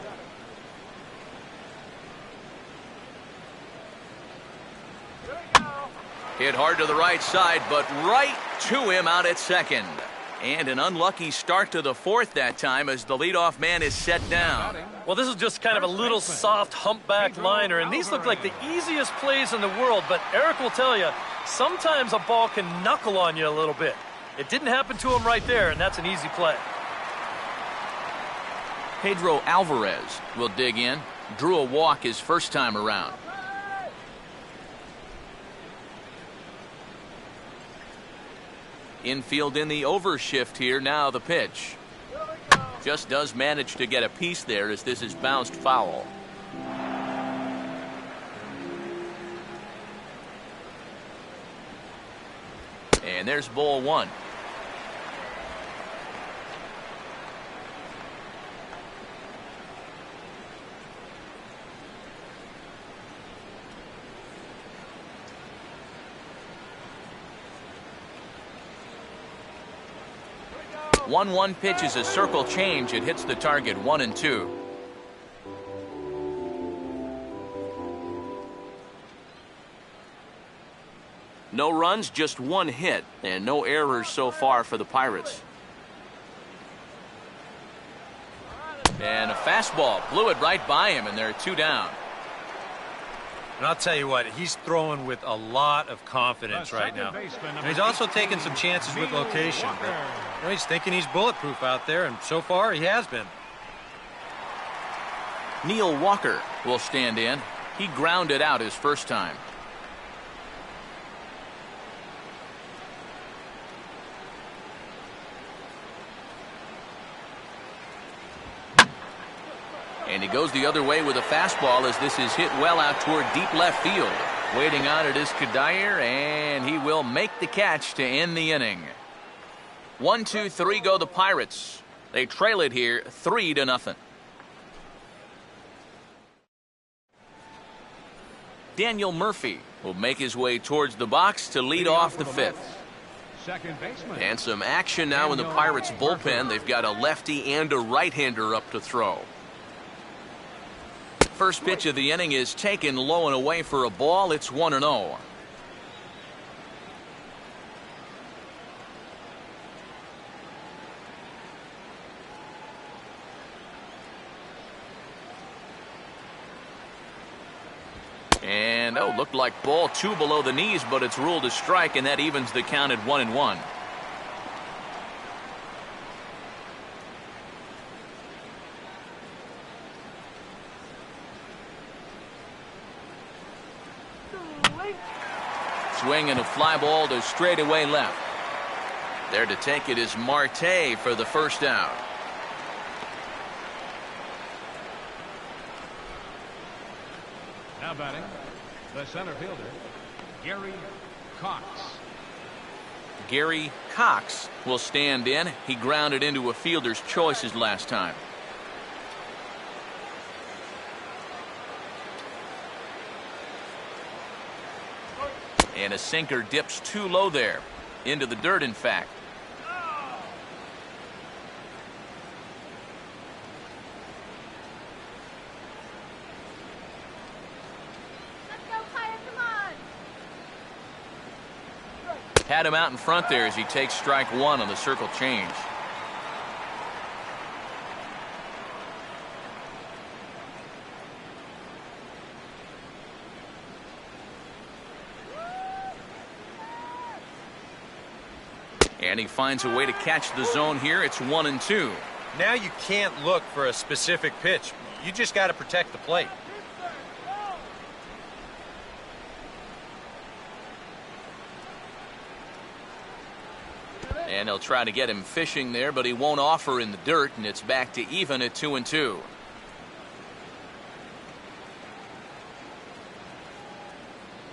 Hit hard to the right side, but right to him out at second. And an unlucky start to the fourth that time as the leadoff man is set down. Well, this is just kind of a little soft humpback liner, and these look like the easiest plays in the world, but Eric will tell you, sometimes a ball can knuckle on you a little bit. It didn't happen to him right there, and that's an easy play. Pedro Alvarez will dig in. Drew a walk his first time around. Infield in the overshift here. Now the pitch. Just does manage to get a piece there as this is bounced foul. And there's ball one. One pitch is a circle change. It hits the target 1-2. No runs, just one hit, and no errors so far for the Pirates. And a fastball blew it right by him, and they're 2 down. And I'll tell you what, he's throwing with a lot of confidence right now. And he's also taking some chances with location. But he's thinking he's bulletproof out there, and so far he has been. Neil Walker will stand in. He grounded out his first time. And he goes the other way with a fastball as this is hit well out toward deep left field. Waiting on it is Kadir, and he will make the catch to end the inning. 1-2-3 go the Pirates. They trail it here 3-0. Daniel Murphy will make his way towards the box to lead off the fifth. Second baseman. And some action now in the Pirates bullpen. They've got a lefty and a right-hander up to throw. First pitch of the inning is taken low and away for a ball. It's 1-0. And looked like ball 2 below the knees, but it's ruled a strike, and that evens the count at 1-1. swing and a fly ball to straightaway left. There to take it is Marte for the first out. Now batting, the center fielder, Gary Cox. Gary Cox will stand in. He grounded into a fielder's choices last time. And a sinker dips too low there. Into the dirt, in fact. Had him out in front there as he takes strike one on the circle change. And he finds a way to catch the zone here. It's 1-2. Now you can't look for a specific pitch. You just got to protect the plate. And they'll try to get him fishing there, but he won't offer in the dirt, and it's back to even at 2-2.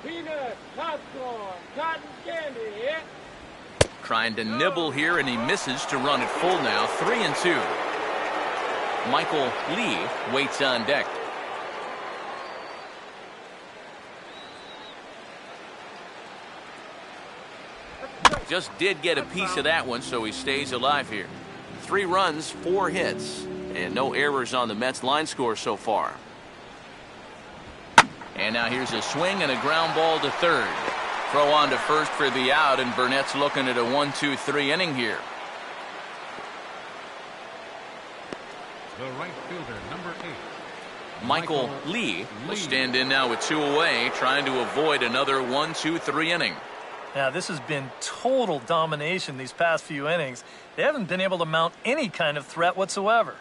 Peanut, popcorn, cotton candy, yeah? Trying to nibble here, and he misses to run it full now. 3-2. Michael Lee waits on deck. Just did get a piece of that one, so he stays alive here. 3 runs, 4 hits, and no errors on the Mets line score so far. And now here's a swing and a ground ball to third. Throw on to first for the out, and Burnett's looking at a 1-2-3 inning here. The right fielder, number 8. Michael Lee will stand in now with 2 away, trying to avoid another 1-2-3 inning. Now, this has been total domination these past few innings. They haven't been able to mount any kind of threat whatsoever.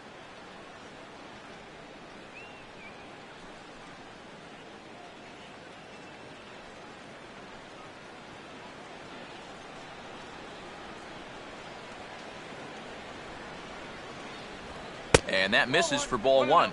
And that misses for ball 1.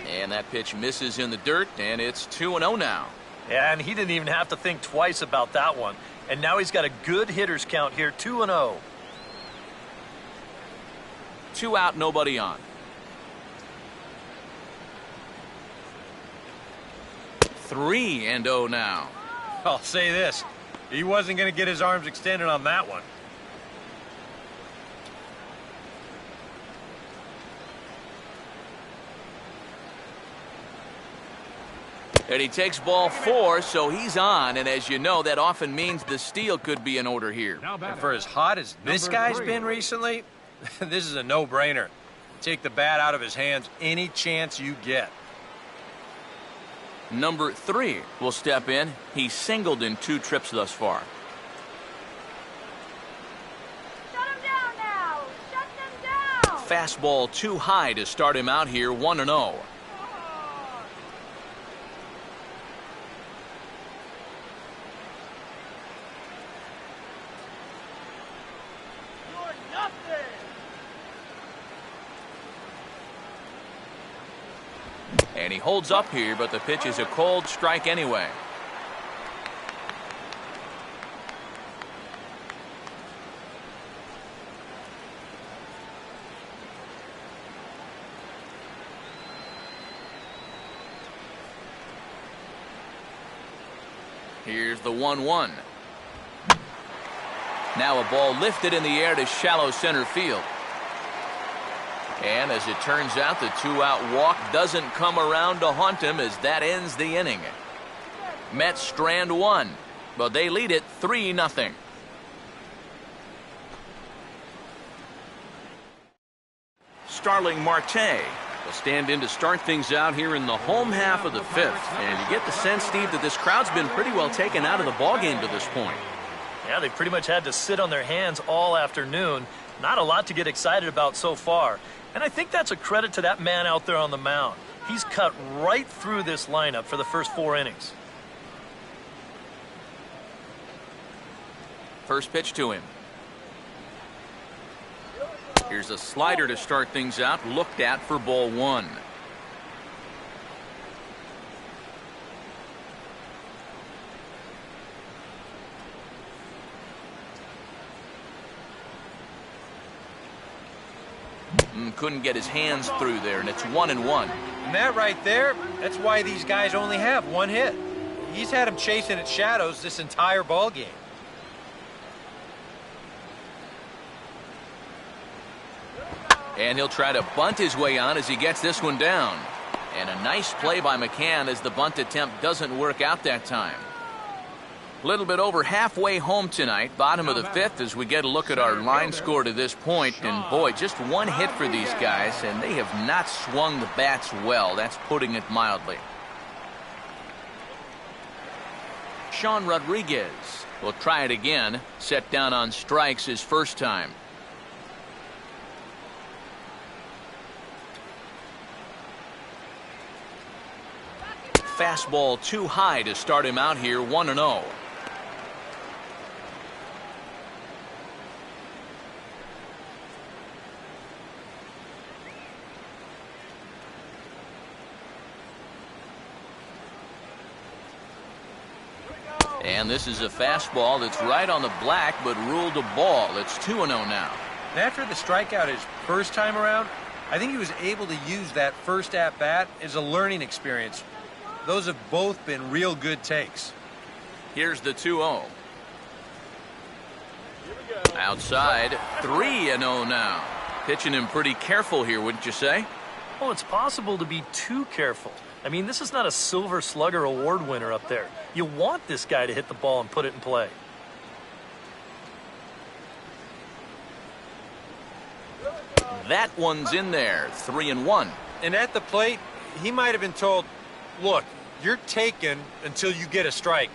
And that pitch misses in the dirt, and it's 2-0 now. Yeah, and he didn't even have to think twice about that one. And now he's got a good hitter's count here, 2-0. 2 out, nobody on. 3-0 now. I'll say this. He wasn't going to get his arms extended on that one. And he takes ball 4, so he's on. And as you know, that often means the steal could be in order here. And for as hot as this guy's been recently, this is a no-brainer. Take the bat out of his hands any chance you get. Number 3 will step in. He's singled in 2 trips thus far. Shut him down now! Shut them down! Fastball too high to start him out here, 1-0. And he holds up here, but the pitch is a cold strike anyway. Here's the 1-1. Now a ball lifted in the air to shallow center field. And as it turns out, the 2-out walk doesn't come around to haunt him as that ends the inning. Mets strand 1, but they lead it 3-0. Starling Marte They'll stand in to start things out here in the home half of the fifth. And you get the sense, Steve, that this crowd's been pretty well taken out of the ballgame to this point. Yeah, they pretty much had to sit on their hands all afternoon. Not a lot to get excited about so far. And I think that's a credit to that man out there on the mound. He's cut right through this lineup for the first 4 innings. First pitch to him. Here's a slider to start things out, looked at for ball 1. Couldn't get his hands through there, and it's 1-1. And that right there, that's why these guys only have 1 hit. He's had them chasing at shadows this entire ball game. And he'll try to bunt his way on as he gets this one down. And a nice play by McCann as the bunt attempt doesn't work out that time. A little bit over halfway home tonight, bottom of the fifth, as we get a look at our line score to this point. And boy, just 1 hit for these guys, and they have not swung the bats well. That's putting it mildly. Sean Rodriguez will try it again. Set down on strikes his first time. Fastball too high to start him out here, 1-0. And this is a fastball that's right on the black, but ruled a ball. It's 2-0 now. And after the strikeout his first time around, I think he was able to use that first at-bat as a learning experience. Those have both been real good takes. Here's the 2-0. Outside, 3-0 now. Pitching him pretty careful here, wouldn't you say? Well, it's possible to be too careful. I mean, this is not a Silver Slugger award winner up there. You want this guy to hit the ball and put it in play. That one's in there, 3-1. And at the plate, he might have been told, look, you're taken until you get a strike.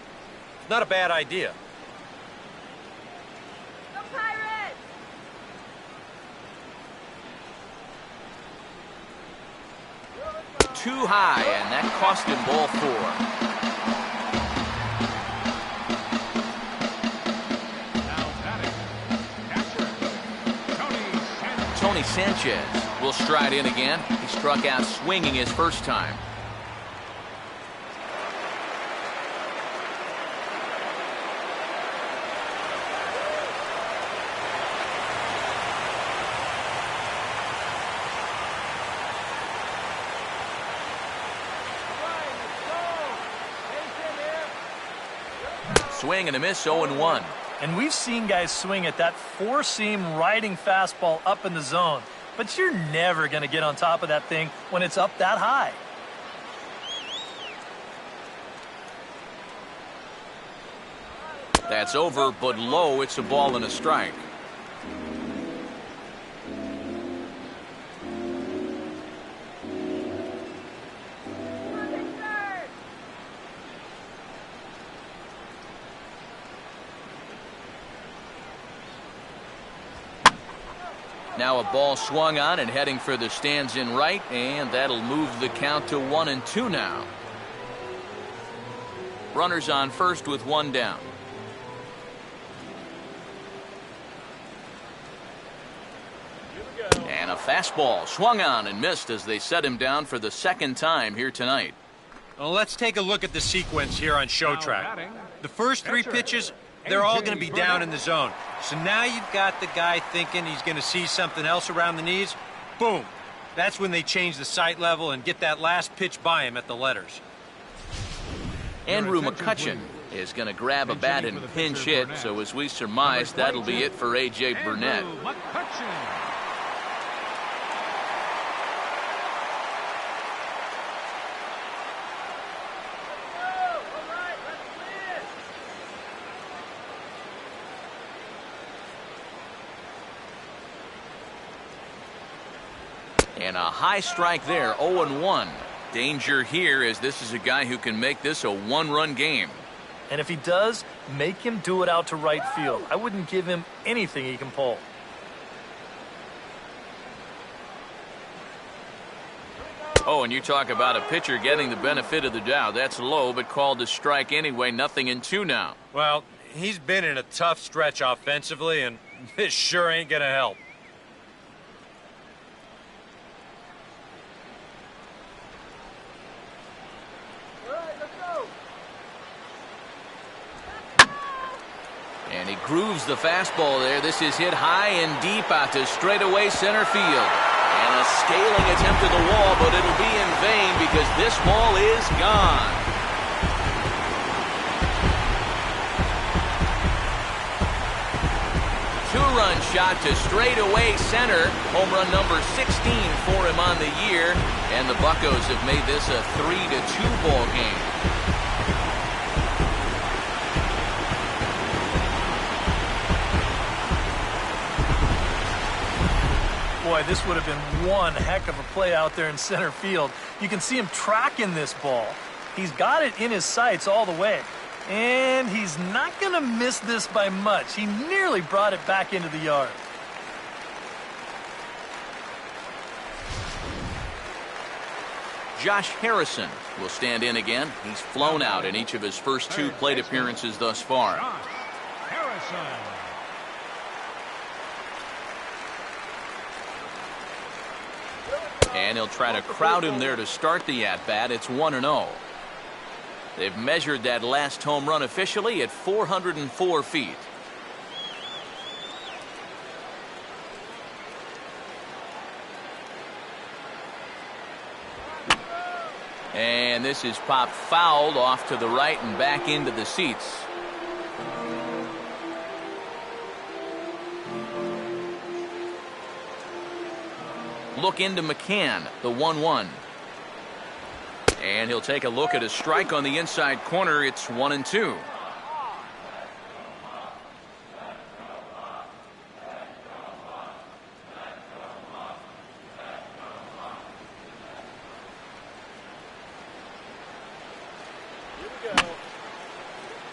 Not a bad idea. Go Pirates! Too high, and that cost him ball 4. Tony Sanchez will stride in again. He struck out swinging his first time. Swing and a miss, 0-1. And we've seen guys swing at that four-seam riding fastball up in the zone. But you're never going to get on top of that thing when it's up that high. That's over, but low. It's a ball and a strike. Now a ball swung on and heading for the stands in right, and that'll move the count to 1-2 now. Runners on first with 1 down. And a fastball swung on and missed as they set him down for the second time here tonight. Well, let's take a look at the sequence here on Showtrack. The first 3 pitches, they're all going to be down in the zone. So now you've got the guy thinking he's going to see something else around the knees. Boom. That's when they change the sight level and get that last pitch by him at the letters. Andrew McCutchen is going to grab a bat and pinch hit, so as we surmise, that'll be it for A.J. Burnett. And a high strike there, 0-1. Danger here, as this is a guy who can make this a one-run game. And if he does, make him do it out to right field. I wouldn't give him anything he can pull. Oh, and you talk about a pitcher getting the benefit of the doubt. That's low, but called a strike anyway. 0-2 now. Well, he's been in a tough stretch offensively, and this sure ain't going to help. And he grooves the fastball there. This is hit high and deep out to straightaway center field. And a scaling attempt to the wall, but it'll be in vain because this ball is gone. Two-run shot to straightaway center. Home run number 16 for him on the year. And the Buccos have made this a 3-2 ball game. Boy, this would have been one heck of a play out there in center field. You can see him tracking this ball. He's got it in his sights all the way. And he's not going to miss this by much. He nearly brought it back into the yard. Josh Harrison will stand in again. He's flown out in each of his first two plate appearances thus far. Josh Harrison. And he'll try to crowd him there to start the at-bat. It's 1-0. They've measured that last home run officially at 404 feet. And this is popped fouled off to the right and back into the seats. Look into McCann, the 1-1. And he'll take a look at a strike on the inside corner. It's 1-2.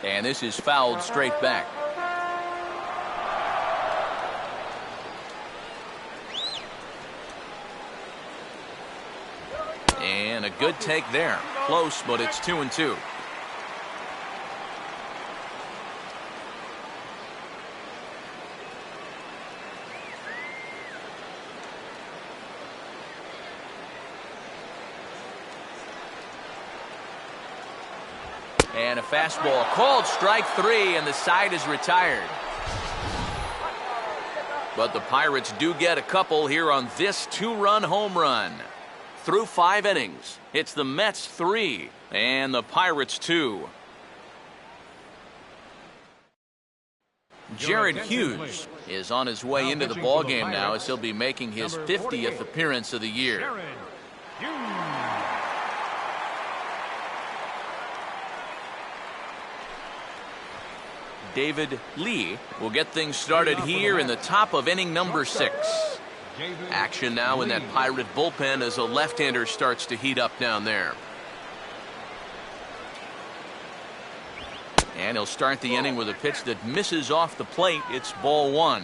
And this is fouled straight back. And a good take there. Close, but it's 2-2. And a fastball called strike three, and the side is retired. But the Pirates do get a couple here on this two-run home run. Through 5 innings, it's the Mets 3 and the Pirates 2. Jared Hughes is on his way into the ballgame now as he'll be making his 50th appearance of the year. Jared Hughes. David Lee will get things started here in the top of inning number 6. Action now in that Pirate bullpen as a left-hander starts to heat up down there. And he'll start the inning with a pitch that misses off the plate. It's ball 1.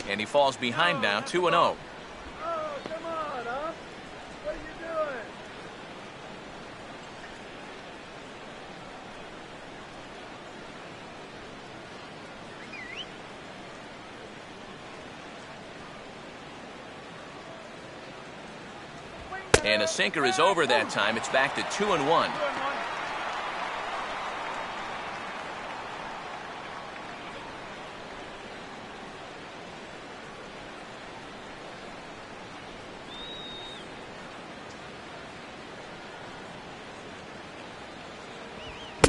And he falls behind now, 2-0. And a sinker is over that time. It's back to 2-1.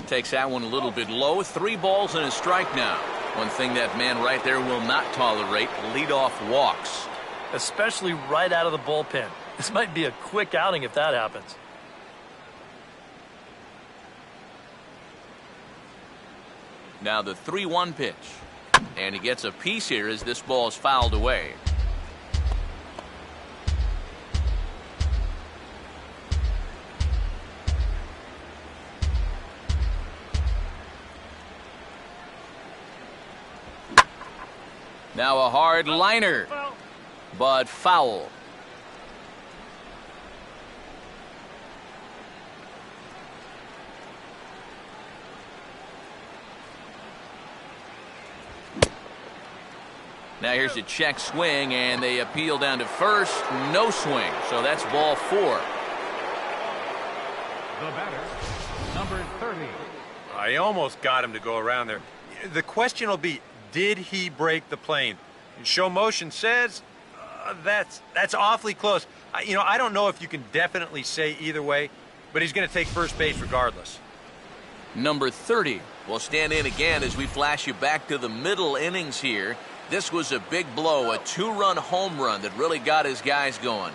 Takes that one a little bit low. 3 balls and a strike now. One thing that man right there will not tolerate, leadoff walks. Especially right out of the bullpen. This might be a quick outing if that happens. Now the 3-1 pitch. And he gets a piece here as this ball is fouled away. Now a hard liner, but foul. Now here's a check swing, and they appeal down to first. No swing, so that's ball 4. The batter, number 30. I almost got him to go around there. The question will be, did he break the plane? Show motion says that's awfully close. I don't know if you can definitely say either way, but he's going to take first base regardless. Number 30 will stand in again as we flash you back to the middle innings here. This was a big blow, a 2-run home run that really got his guys going.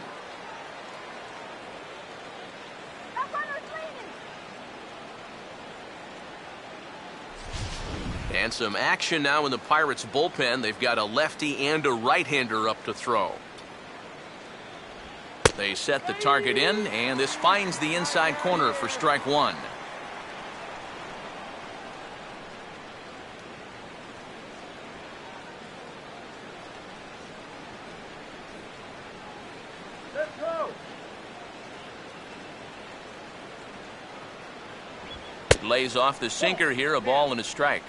And some action now in the Pirates bullpen. They've got a lefty and a right-hander up to throw. They set the target in, and this finds the inside corner for strike 1. Let's go. Lays off the sinker here, a ball and a strike.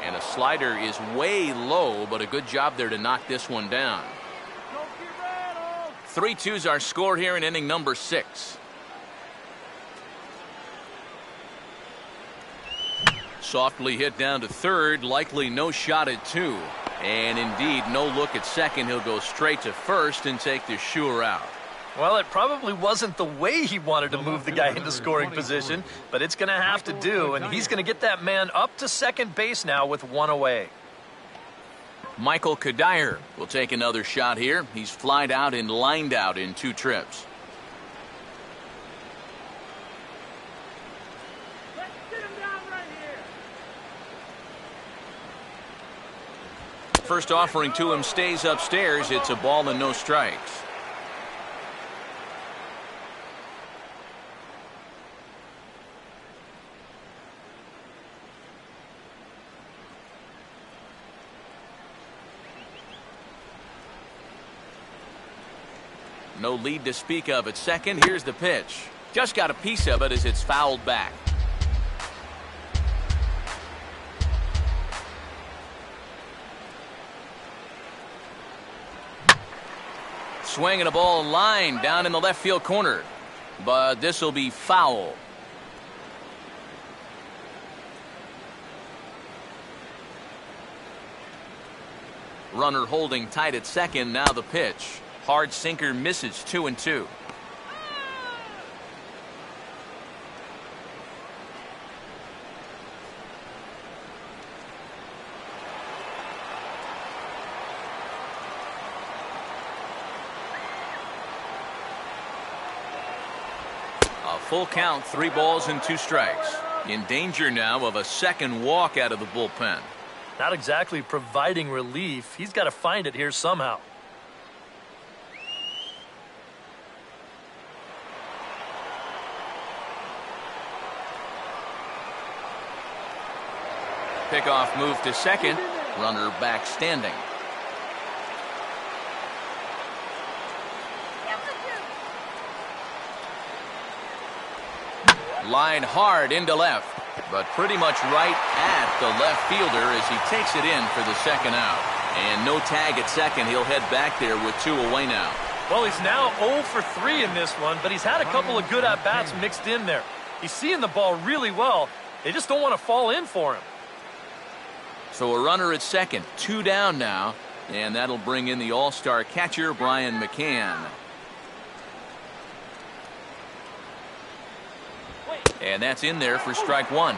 And a slider is way low, but a good job there to knock this one down. 3-2's our score here in inning number 6. Softly hit down to third, likely no shot at 2. And indeed, no look at second. He'll go straight to first and take the sure out. Well, it probably wasn't the way he wanted to move the guy into scoring position, but it's going to have to do, and he's going to get that man up to second base now with 1 away. Michael Kadire will take another shot here. He's flied out and lined out in 2 trips. Let's get him down right here. First offering to him stays upstairs. It's a ball and no strikes. No lead to speak of at second. Here's the pitch. Just got a piece of it as it's fouled back. Swing and a ball line down in the left field corner. But this will be foul. Runner holding tight at second. Now the pitch. Hard sinker misses 2-2. A full count, 3 balls and 2 strikes. In danger now of a second walk out of the bullpen. Not exactly providing relief. He's got to find it here somehow. Pickoff move to second. Runner back standing. Line hard into left, but pretty much right at the left fielder as he takes it in for the second out. And no tag at second. He'll head back there with 2 away now. Well, he's now 0 for 3 in this one, but he's had a couple of good at-bats mixed in there. He's seeing the ball really well. They just don't want to fall in for him. So a runner at second, 2 down now, and that'll bring in the all-star catcher, Brian McCann. And that's in there for strike one.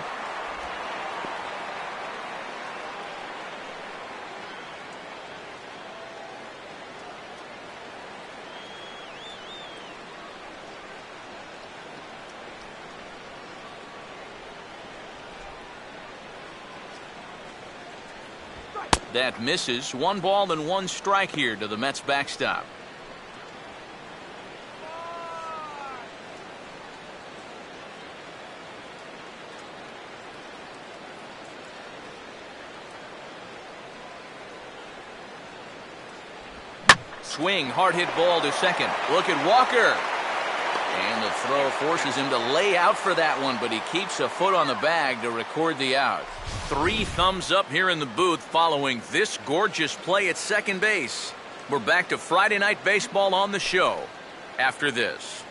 That misses. 1 ball and 1 strike here to the Mets backstop. Swing, hard hit ball to second. Look at Walker. And the throw forces him to lay out for that one, but he keeps a foot on the bag to record the out. 3 thumbs up here in the booth following this gorgeous play at second base. We're back to Friday Night Baseball on the show after this.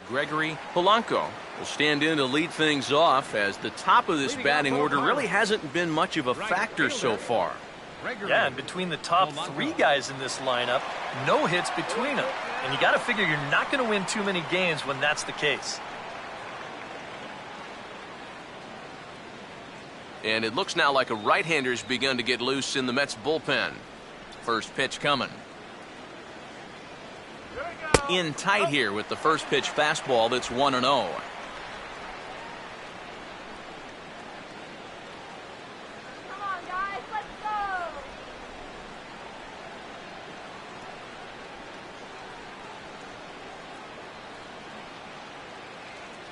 Gregory Polanco will stand in to lead things off, as the top of this batting order really hasn't been much of a factor so far. Yeah, and between the top 3 guys in this lineup, no hits between them. And you got to figure you're not going to win too many games when that's the case. And it looks now like a right-hander's begun to get loose in the Mets bullpen. First pitch coming. In tight here with the first pitch fastball that's 1-0. Come on, guys, let's go.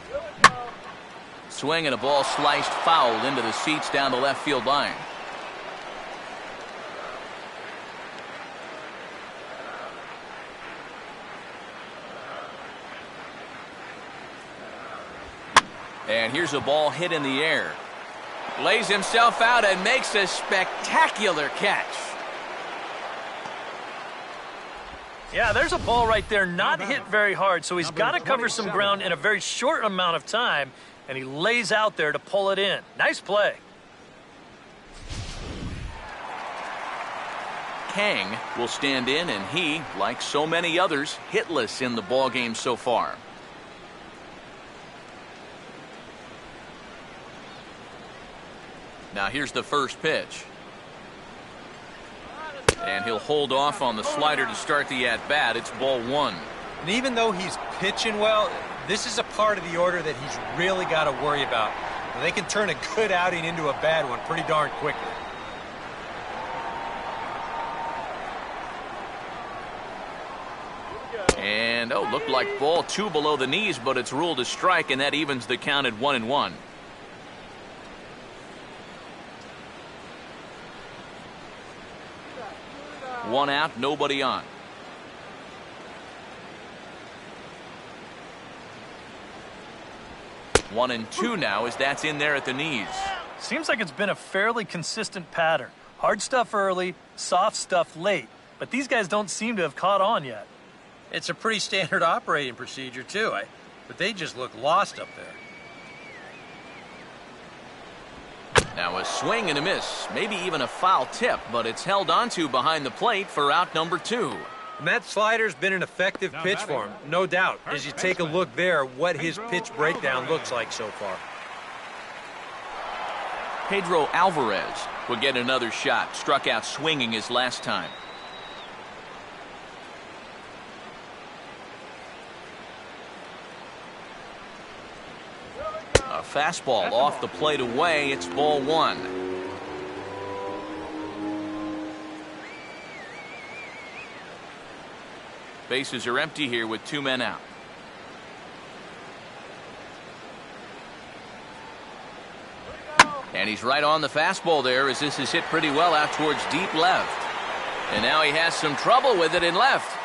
Here we go. Swing and a ball sliced foul into the seats down the left field line. And here's a ball hit in the air. Lays himself out and makes a spectacular catch. Yeah, there's a ball right there, not hit very hard, so he's got to cover some ground in a very short amount of time, and he lays out there to pull it in. Nice play. Kang will stand in, and he, like so many others, hitless in the ballgame so far. Now here's the first pitch. And he'll hold off on the slider to start the at-bat. It's ball 1. And even though he's pitching well, this is a part of the order that he's really got to worry about. They can turn a good outing into a bad one pretty darn quickly. And, looked like ball 2 below the knees, but it's ruled a strike, and that evens the count at 1-1. One out, nobody on. One and two now, as that's in there at the knees. Seems like it's been a fairly consistent pattern. Hard stuff early, soft stuff late. But these guys don't seem to have caught on yet. It's a pretty standard operating procedure, too. But they just look lost up there. Now a swing and a miss, maybe even a foul tip, but it's held onto behind the plate for out number 2. And that slider's been an effective pitch for him, no doubt. As you take a look there, what his pitch breakdown looks like so far. Pedro Alvarez will get another shot, struck out swinging his last time. A fastball off the plate away. It's ball 1. Bases are empty here with 2 men out. And he's right on the fastball there, as this is hit pretty well out towards deep left. And now he has some trouble with it in left.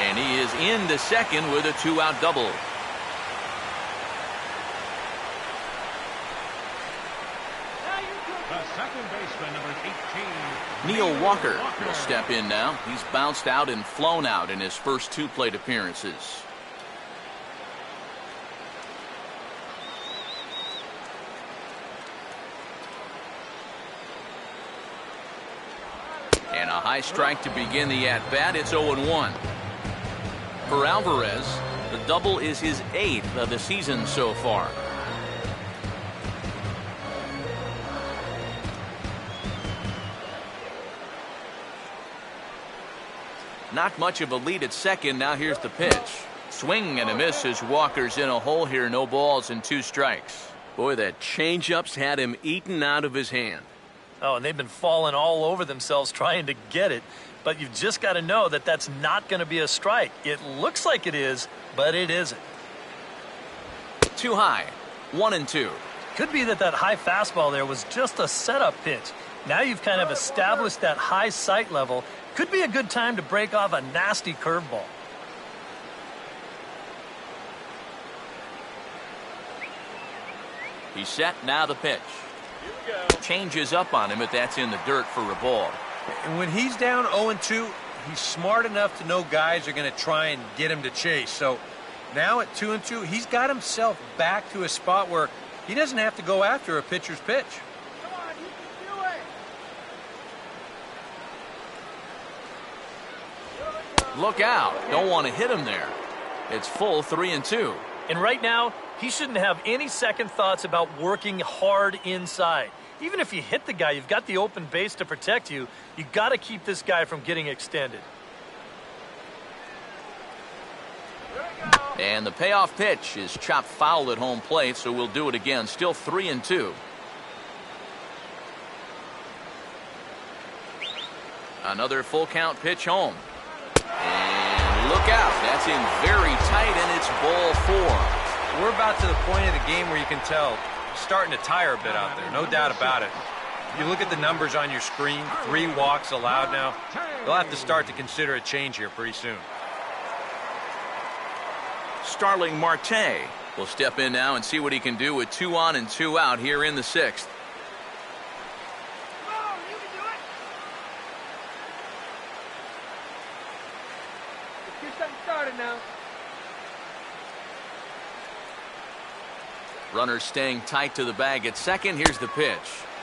And he is into second with a 2-out double. The second baseman, number 18. Neil Walker will step in now. He's bounced out and flown out in his first 2 plate appearances. And a high strike to begin the at-bat. It's 0-1. for Alvarez. The double is his 8th of the season so far. Not much of a lead at second. Now here's the pitch. Swing and a miss as Walker's in a hole here. No balls and 2 strikes. Boy, that changeup's had him eaten out of his hand. Oh, and they've been falling all over themselves trying to get it. But you've just got to know that that's not going to be a strike. It looks like it is, but it isn't. Too high. 1-2. Could be that high fastball there was just a setup pitch. Now you've kind of established that high sight level. Could be a good time to break off a nasty curveball. He's set. Now the pitch. Changes up on him, but that's in the dirt for a ball. And when he's down 0-2, he's smart enough to know guys are going to try and get him to chase. So now at 2-2, he's got himself back to a spot where he doesn't have to go after a pitcher's pitch. Come on, you can do it. Look out. Don't want to hit him there. It's full 3-2. And right now, he shouldn't have any second thoughts about working hard inside. Even if you hit the guy, you've got the open base to protect you. You got to keep this guy from getting extended. And the payoff pitch is chopped foul at home plate, so we'll do it again. Still 3-2. Another full count pitch home. And look out. That's in very tight, and it's ball 4. We're about to the point of the game where you can tell it's starting to tire a bit out there, no doubt about it. You look at the numbers on your screen, 3 walks allowed now. They'll have to start to consider a change here pretty soon. Starling Marte will step in now and see what he can do with 2 on and 2 out here in the 6th. Come on, you can do it. Let's get something started now. Runners staying tight to the bag at second. Here's the pitch.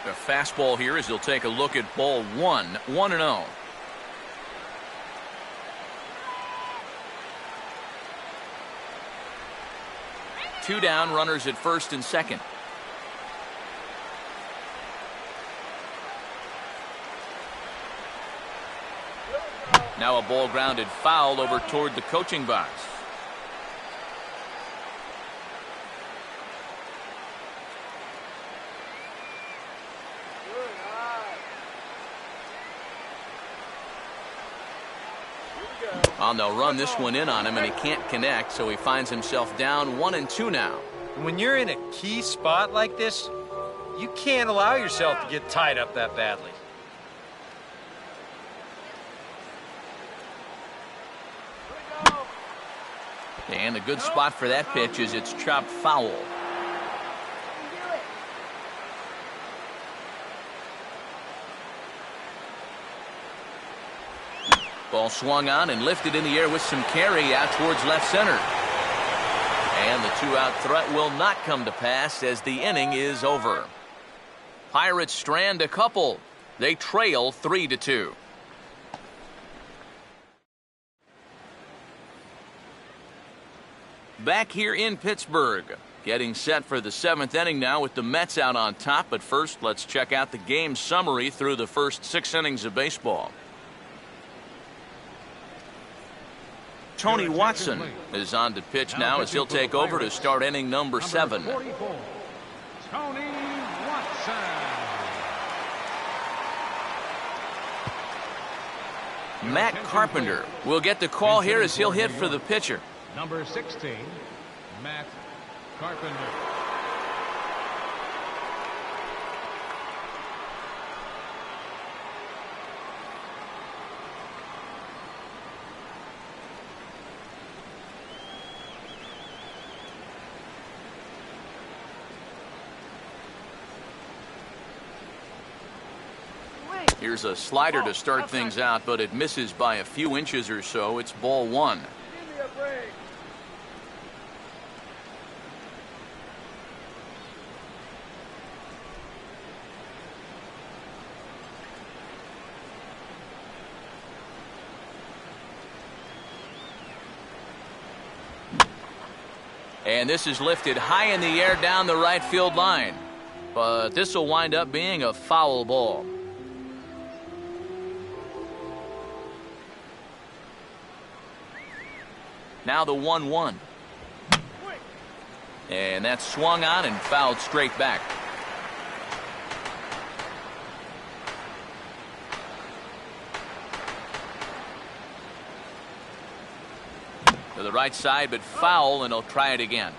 The fastball here as he'll take a look at ball 1. 1-0. Two down, runners at first and second. Now a ball grounded foul over toward the coaching box. Well, they'll run this one in on him, and he can't connect, so he finds himself down 1-2 now. When you're in a key spot like this, you can't allow yourself to get tied up that badly. And a good spot for that pitch is it's chopped foul. Ball swung on and lifted in the air with some carry out towards left center. And the 2-out threat will not come to pass as the inning is over. Pirates strand a couple. They trail 3-2. Back here in Pittsburgh, getting set for the 7th inning now with the Mets out on top. But first, let's check out the game summary through the first 6 innings of baseball. Tony Watson is on to pitch now as he'll take over to start inning number 7. Tony Watson. Matt Carpenter will get the call here as he'll hit for the pitcher. Number 16, Matt Carpenter. Here's a slider to start things out, but it misses by a few inches or so. It's ball 1. Give me a break. And this is lifted high in the air down the right field line. But this will wind up being a foul ball. Now the 1-1. And that's swung on and fouled straight back. To the right side, but foul, and he'll try it again.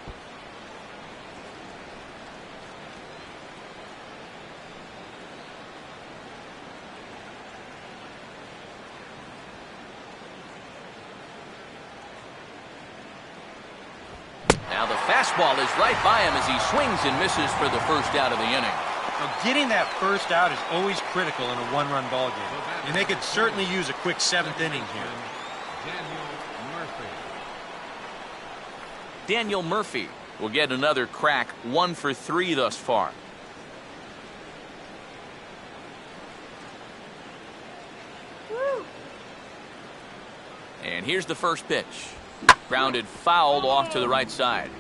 Now the fastball is right by him as he swings and misses for the first out of the inning. Now, getting that first out is always critical in a one-run ball game, and they could certainly use a quick seventh inning here. Daniel Murphy will get another crack, 1 for 3 thus far. And here's the first pitch. Grounded fouled off to the right side.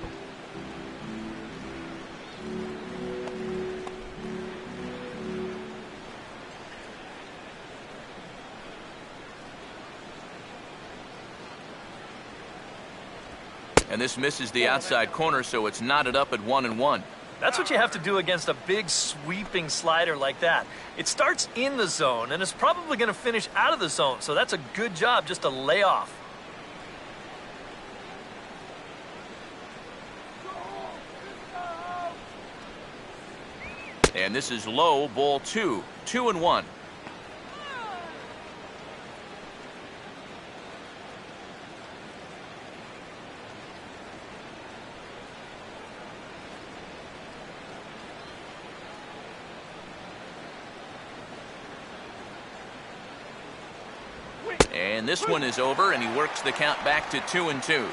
And this misses the outside corner, so it's knotted up at 1-1. That's what you have to do against a big sweeping slider like that. It starts in the zone, and it's probably going to finish out of the zone, so that's a good job just to lay off. And this is low, ball 2, 2-1. And this one is over, and he works the count back to 2-2.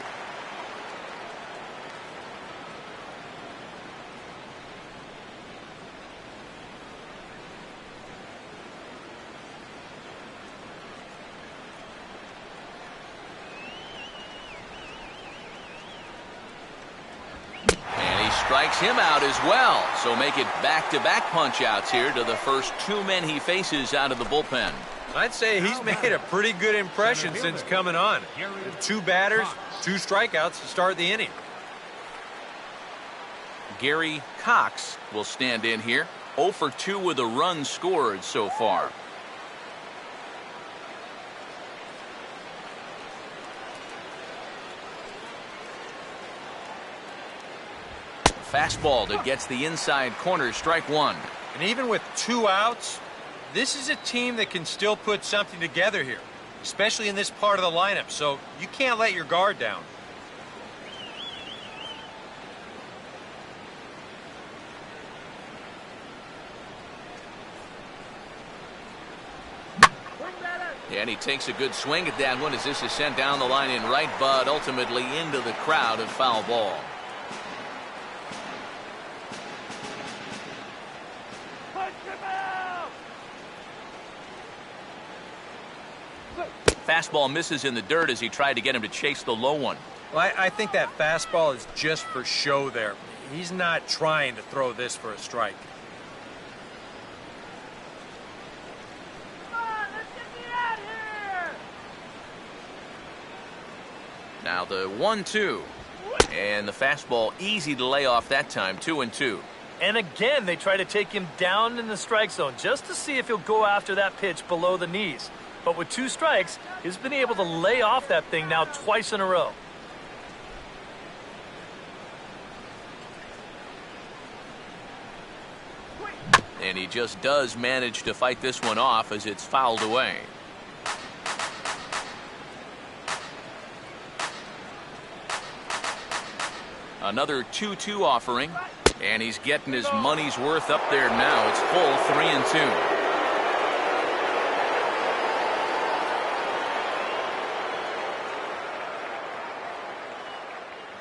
And he strikes him out as well. So make it back-to-back punch-outs here to the first 2 men he faces out of the bullpen. I'd say he's made a pretty good impression since coming on. 2 batters, 2 strikeouts to start the inning. Gary Cox will stand in here. 0 for 2 with a run scored so far. Fastball that gets the inside corner, strike 1. And even with 2 outs, this is a team that can still put something together here, especially in this part of the lineup, so you can't let your guard down. And he takes a good swing at that one as this is sent down the line in right, but ultimately into the crowd of foul ball. Fastball misses in the dirt as he tried to get him to chase the low one. Well, I think that fastball is just for show there. He's not trying to throw this for a strike. Come on, let's get me out here! Now the 1-2. And the fastball easy to lay off that time, 2-2. And again, they try to take him down in the strike zone just to see if he'll go after that pitch below the knees. But with 2 strikes, he's been able to lay off that thing now twice in a row. And he just does manage to fight this one off as it's fouled away. Another 2-2 offering. And he's getting his money's worth up there now. It's full 3-2.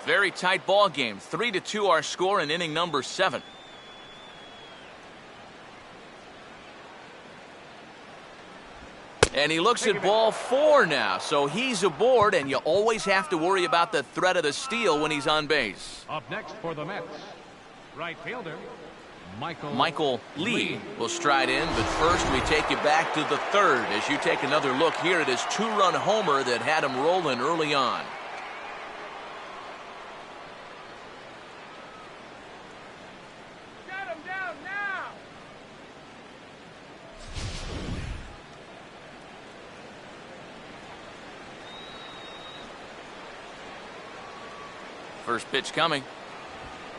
Very tight ball game. 3-2 our score in inning number 7. And he looks at ball 4 now, so he's aboard, and you always have to worry about the threat of the steal when he's on base. Up next for the Mets, right fielder, Michael Lee will stride in, but first we take you back to the 3rd as you take another look here at his 2-run homer that had him rolling early on. Shut him down now. First pitch coming.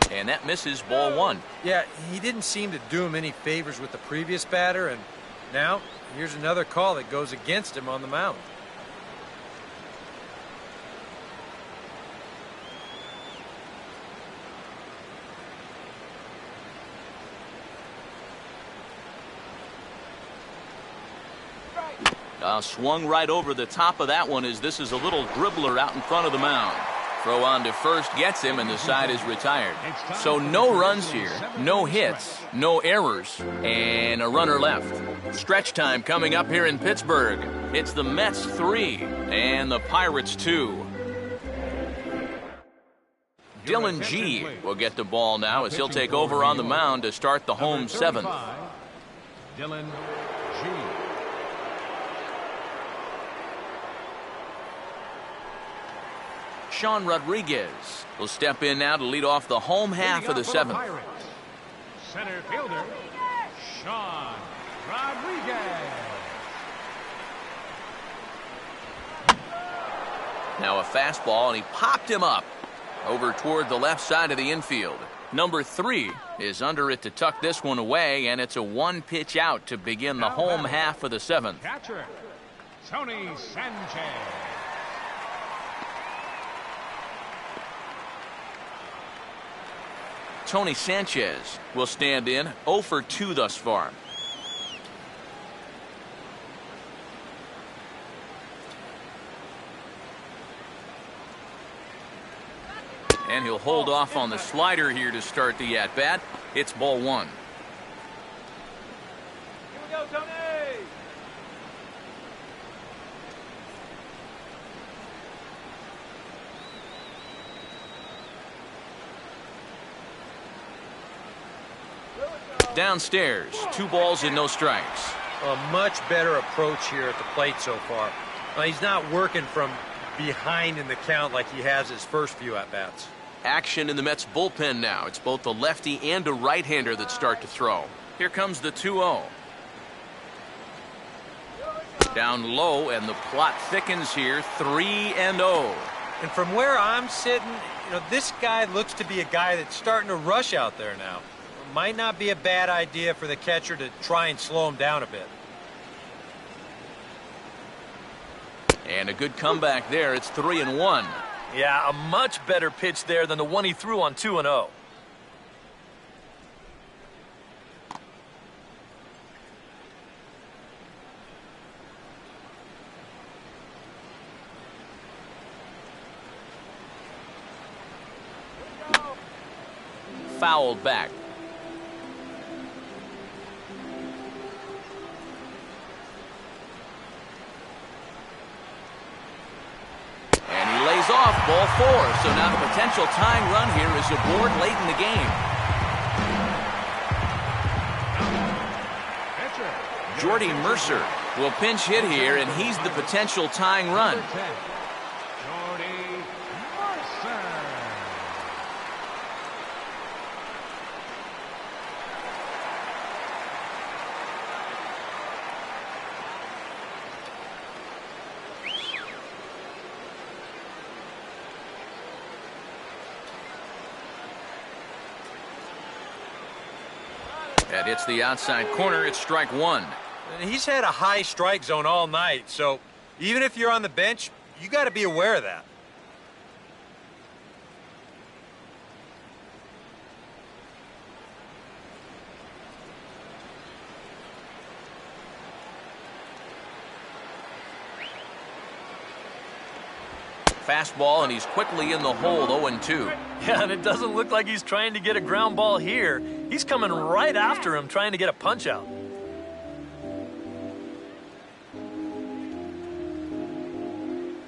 And that misses, ball 1. Yeah, he didn't seem to do him any favors with the previous batter, and now here's another call that goes against him on the mound. Swung right over the top of that one as this is a little dribbler out in front of the mound. Throw on to first gets him, and the side is retired. So no runs here, no hits, no errors, and a runner left. Stretch time coming up here in Pittsburgh. It's the Mets 3 and the Pirates 2. Dylan G will get the ball now as he'll take over on the mound to start the home 7th. Dylan G. Sean Rodriguez will step in now to lead off the home half of the 7th. Center fielder, Sean Rodriguez. Now a fastball, and he popped him up over toward the left side of the infield. Number 3 is under it to tuck this one away, and it's a 1-pitch out to begin the home half of the 7th. Catcher, Tony Sanchez. Tony Sanchez will stand in, 0 for 2 thus far. And he'll hold off on the slider here to start the at-bat. It's ball 1. Here we go, Tony. Downstairs, 2 balls and no strikes. A much better approach here at the plate so far. He's not working from behind in the count like he has his first few at-bats. Action in the Mets bullpen now. It's both a lefty and a right-hander that start to throw. Here comes the 2-0. Down low, and the plot thickens here, 3-0. And from where I'm sitting, this guy looks to be a guy that's starting to rush out there now. Might not be a bad idea for the catcher to try and slow him down a bit. And a good comeback there. It's 3-1. Yeah, a much better pitch there than the one he threw on 2-0. Fouled back. Off, ball 4. So now the potential tying run here is aboard late in the game. Jordy Mercer will pinch hit here, and he's the potential tying run. Jordy Mercer. That hits the outside corner. It's strike 1. And he's had a high strike zone all night, so even if you're on the bench, you got to be aware of that. Fastball, and he's quickly in the hole, 0-2. Yeah, and it doesn't look like he's trying to get a ground ball here. He's coming right after him, trying to get a punch out.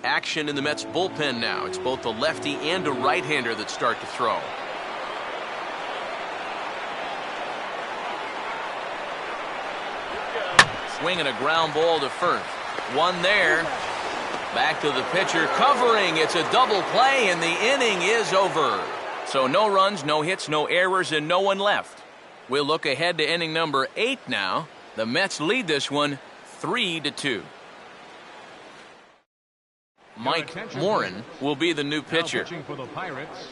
Action in the Mets bullpen now. It's both a lefty and a right-hander that start to throw. Swinging a ground ball to first. One there. Back to the pitcher, covering. It's a double play, and the inning is over. So no runs, no hits, no errors, and no one left. We'll look ahead to inning number 8 now. The Mets lead this one 3-2. Mike Morin will be the new pitcher. Now pitching for the Pirates,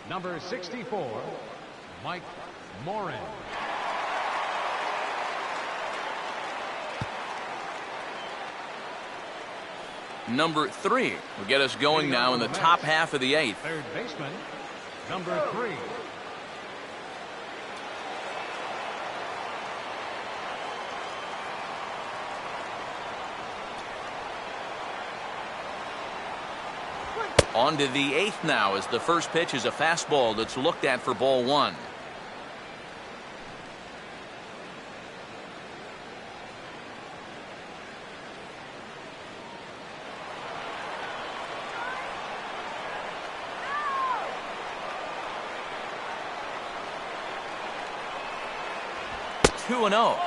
number 64, Mike Morin. Number 3 will get us going now in the top half of the 8th. Third baseman, number 3. On to the 8th now as the first pitch is a fastball that's looked at for ball 1. Two and 0.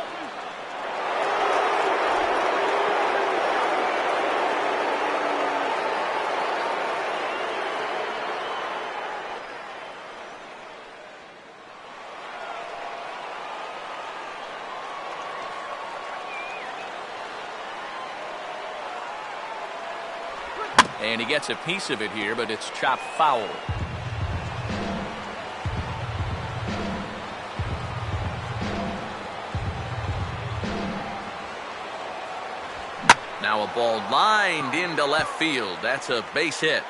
And he gets a piece of it here, but it's chopped foul. Now a ball lined into left field. That's a base hit.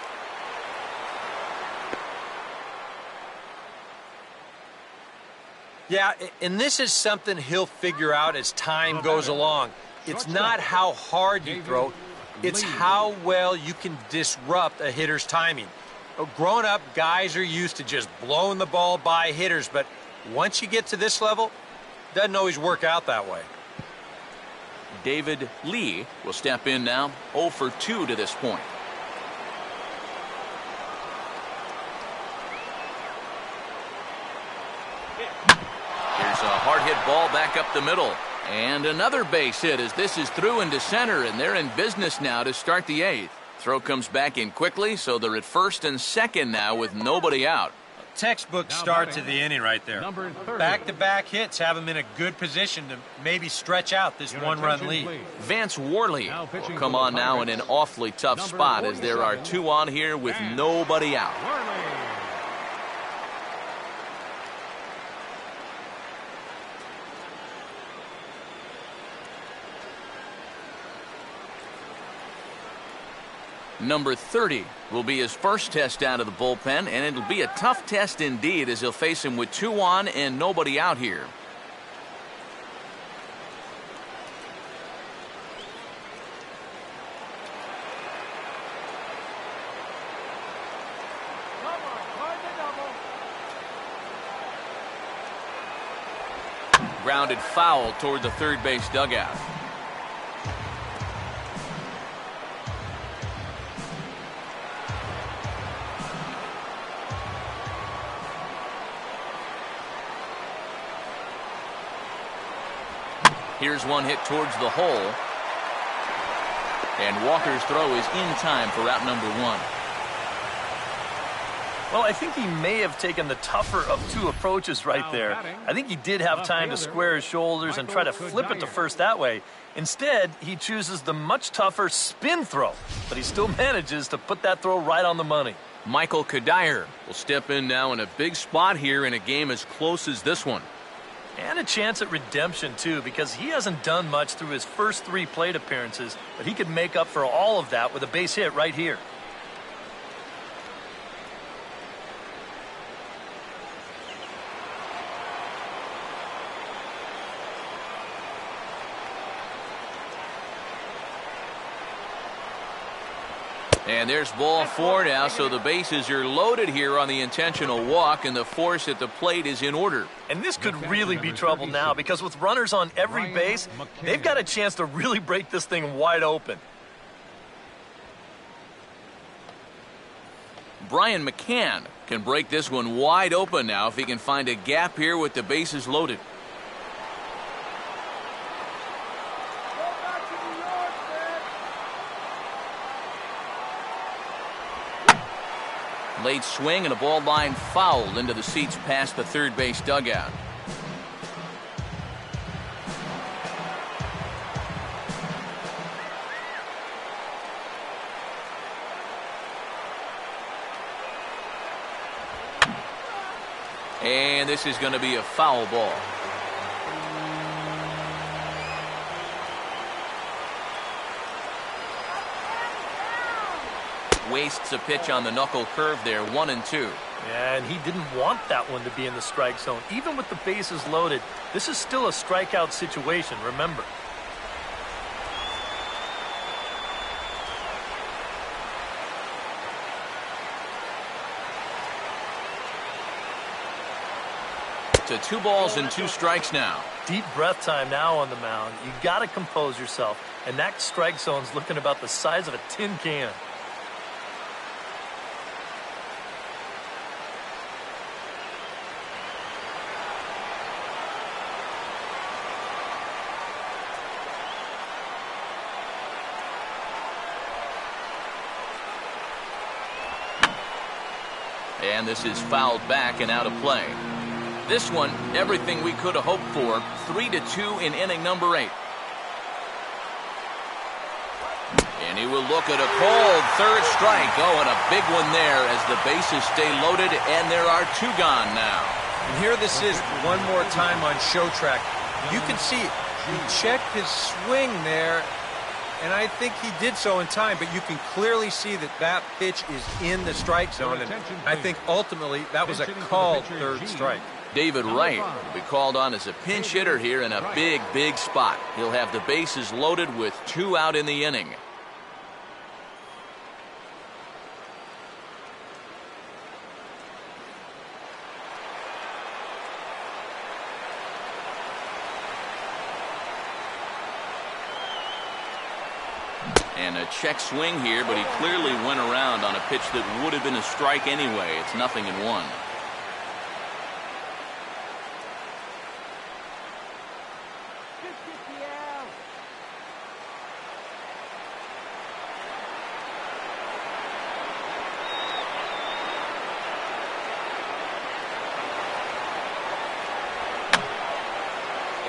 Yeah, and this is something he'll figure out as time goes along. It's not how hard you throw, it's how well you can disrupt a hitter's timing. Growing up, guys are used to just blowing the ball by hitters, but once you get to this level, it doesn't always work out that way. David Lee will step in now, 0 for 2 to this point. Here's a hard hit ball back up the middle. And another base hit as this is through into center, and they're in business now to start the 8th. Throw comes back in quickly, so they're at first and second now with nobody out. Textbook start to the inning right there. Back-to-back hits have him in a good position to maybe stretch out this one-run lead. Vance Worley will come on now in an awfully tough spot as there are 2 on here with nobody out. Number 30 will be his first test out of the bullpen, and it'll be a tough test indeed as he'll face him with 2 on and nobody out here. Grounded foul toward the third base dugout. Here's one hit towards the hole. And Walker's throw is in time for out number 1. Well, I think he may have taken the tougher of 2 approaches right there. I think he did have time to square his shoulders and try to flip it to first that way. Instead, he chooses the much tougher spin throw, but he still manages to put that throw right on the money. Michael Cuddyer will step in now in a big spot here in a game as close as this one. And a chance at redemption, too, because he hasn't done much through his first 3 plate appearances, but he could make up for all of that with a base hit right here. And there's ball 4 now, so the bases are loaded here on the intentional walk, and the force at the plate is in order. And this could really be trouble now, because with runners on every base, they've got a chance to really break this thing wide open. Brian McCann can break this one wide open now if he can find a gap here with the bases loaded. Go back to New York, man. Late swing and a ball line fouled into the seats past the third base dugout. And this is going to be a foul ball. Wastes a pitch on the knuckle curve there, 1-2. Yeah, and he didn't want that one to be in the strike zone. Even with the bases loaded, this is still a strikeout situation, remember. To 2 balls and 2 strikes now. Deep breath time now on the mound. You got to compose yourself, and that strike zone's looking about the size of a tin can. And this is fouled back and out of play. This one, everything we could have hoped for. 3-2 in inning number 8. And he will look at a cold third strike. Oh, and a big one there as the bases stay loaded, and there are 2 gone now. And here this is one more time on show track. You can see it. He checked his swing there, and I think he did so in time, but you can clearly see that that pitch is in the strike zone, and I think ultimately that was a called third strike. David Wright will be called on as a pinch hitter here in a big, big spot. He'll have the bases loaded with 2 out in the inning. And a check swing here, but he clearly went around on a pitch that would have been a strike anyway. It's 0-1.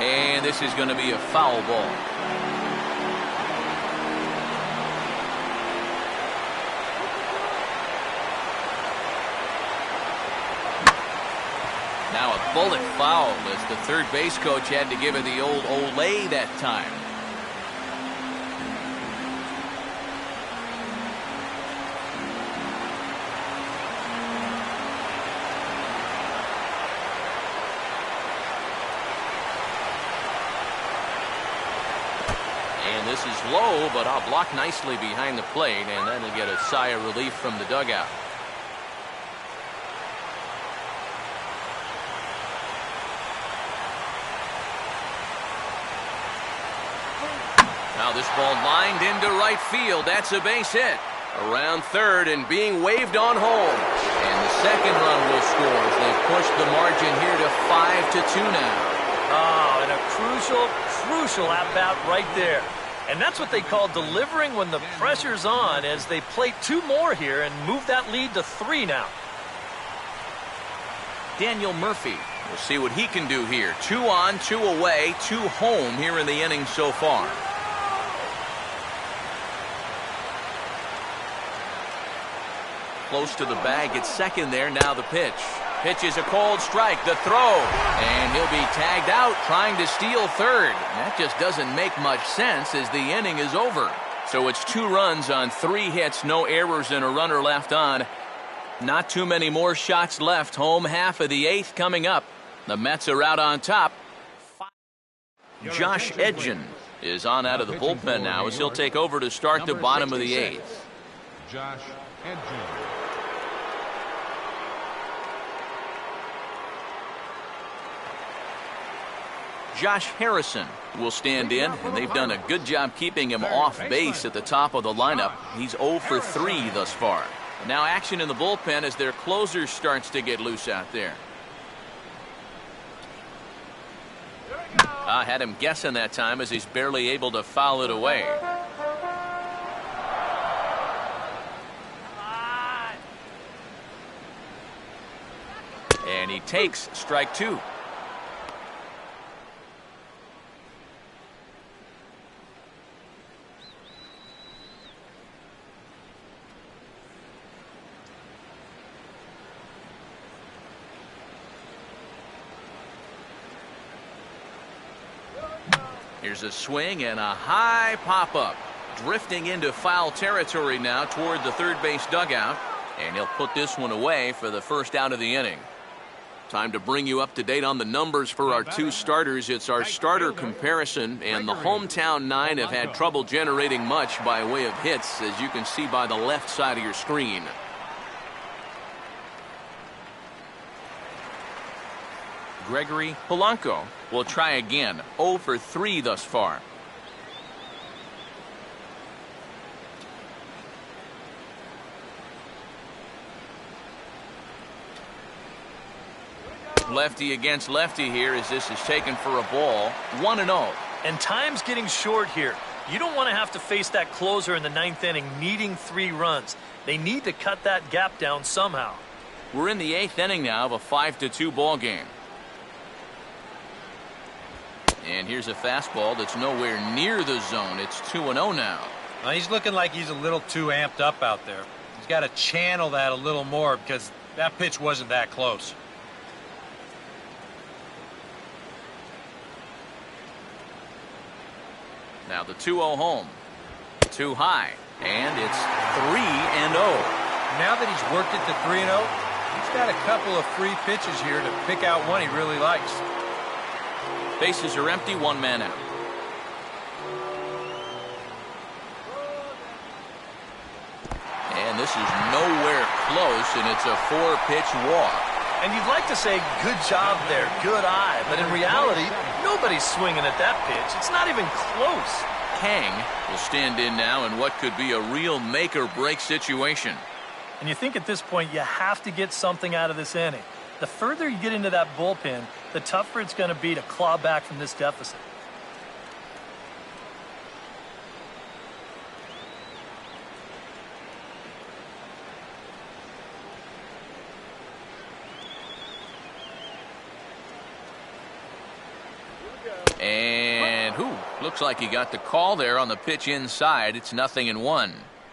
And this is going to be a foul ball. Now a bullet foul as the third base coach had to give it the old Olay that time. And this is low, but I'll block nicely behind the plate, and then he'll get a sigh of relief from the dugout. Now this ball lined into right field. That's a base hit. Around third and being waved on home. And the second run will score as they push the margin here to 5-2 now. Oh, and a crucial at-bat right there. And that's what they call delivering when the pressure's on, as they play 2 more here and move that lead to 3 now. Daniel Murphy. We'll see what he can do here. 2 on, 2 away, 2 home here in the inning so far. Close to the bag at second there. Now the pitch. Pitch is a cold strike. The throw. And he'll be tagged out trying to steal third. That just doesn't make much sense as the inning is over. So it's 2 runs on 3 hits, no errors, and a runner left on. Not too many more shots left. Home half of the 8th coming up. The Mets are out on top. Josh Edgin is on out of the bullpen now as he'll take over to start the bottom of the 8th. Josh Edgin. Josh Harrison will stand in, and they've done a good job keeping him off base at the top of the lineup. He's 0 for 3 thus far. Now action in the bullpen as their closer starts to get loose out there. I had him guessing that time as he's barely able to foul it away. And he takes strike two. Here's a swing and a high pop-up. Drifting into foul territory now toward the third base dugout. And he'll put this one away for the first out of the inning. Time to bring you up to date on the numbers for our two starters. It's our starter comparison, and the hometown nine have had trouble generating much by way of hits, as you can see by the left side of your screen. Gregory Polanco will try again. 0 for 3 thus far. Lefty against lefty here as this is taken for a ball. 1-0. And time's getting short here. You don't want to have to face that closer in the ninth inning needing 3 runs. They need to cut that gap down somehow. We're in the 8th inning now of a 5-2 ball game. And here's a fastball that's nowhere near the zone. It's 2-0 now. Well, he's looking like he's a little too amped up out there. He's got to channel that a little more because that pitch wasn't that close. Now the 2-0 home. Too high. And it's 3-0. Now that he's worked it to 3-0, he's got a couple of free pitches here to pick out one he really likes. Bases are empty, 1 man out. And this is nowhere close, and it's a 4-pitch walk. And you'd like to say, good job there, good eye. But in reality, nobody's swinging at that pitch. It's not even close. Kang will stand in now in what could be a real make-or-break situation. And you think at this point you have to get something out of this inning. The further you get into that bullpen, the tougher it's going to be to claw back from this deficit. And looks like he got the call there on the pitch inside. It's 0-1.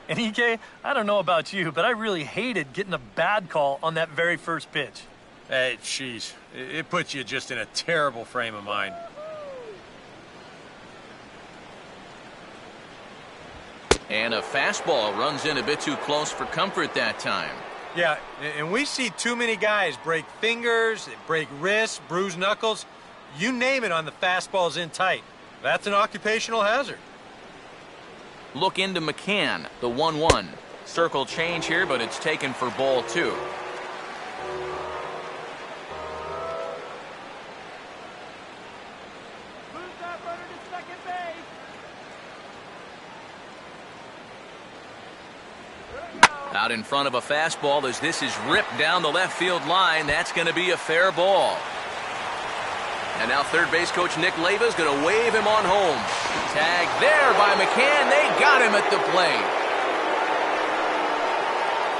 And EK, I don't know about you, but I really hated getting a bad call on that very first pitch. Hey, jeez. It puts you just in a terrible frame of mind. And a fastball runs in a bit too close for comfort that time. Yeah, and we see too many guys break fingers, break wrists, bruise knuckles. You name it on the fastballs in tight. That's an occupational hazard. Look into McCann, the 1-1. Circle change here, but it's taken for ball 2. Move that runner to second base. Out in front of a fastball as this is ripped down the left field line. That's going to be a fair ball. And now third base coach Nick Leyva is going to wave him on home. Tag there by McCann. They got him at the plate.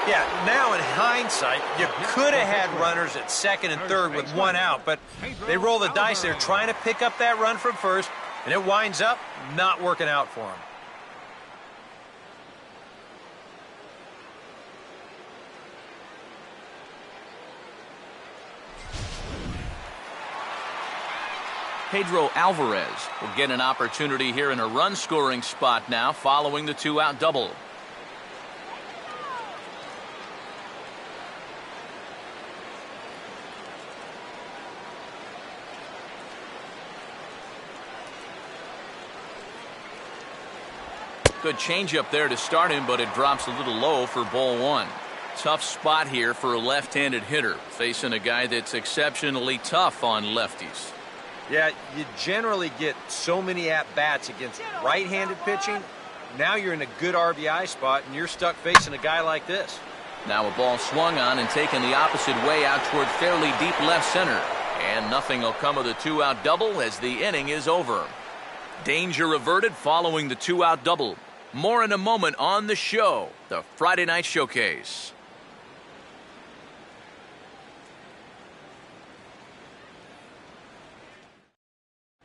Yeah, now in hindsight, you could have had runners at second and third with 1 out, but they roll the dice. They're trying to pick up that run from first, and it winds up not working out for them. Pedro Alvarez will get an opportunity here in a run-scoring spot now following the 2-out double. Good changeup there to start him, but it drops a little low for ball 1. Tough spot here for a left-handed hitter, facing a guy that's exceptionally tough on lefties. Yeah, you generally get so many at-bats against right-handed pitching. Now you're in a good RBI spot, and you're stuck facing a guy like this. Now a ball swung on and taken the opposite way out toward fairly deep left center. And nothing will come of the two-out double as the inning is over. Danger averted following the two-out double. More in a moment on the show, the Friday Night Showcase.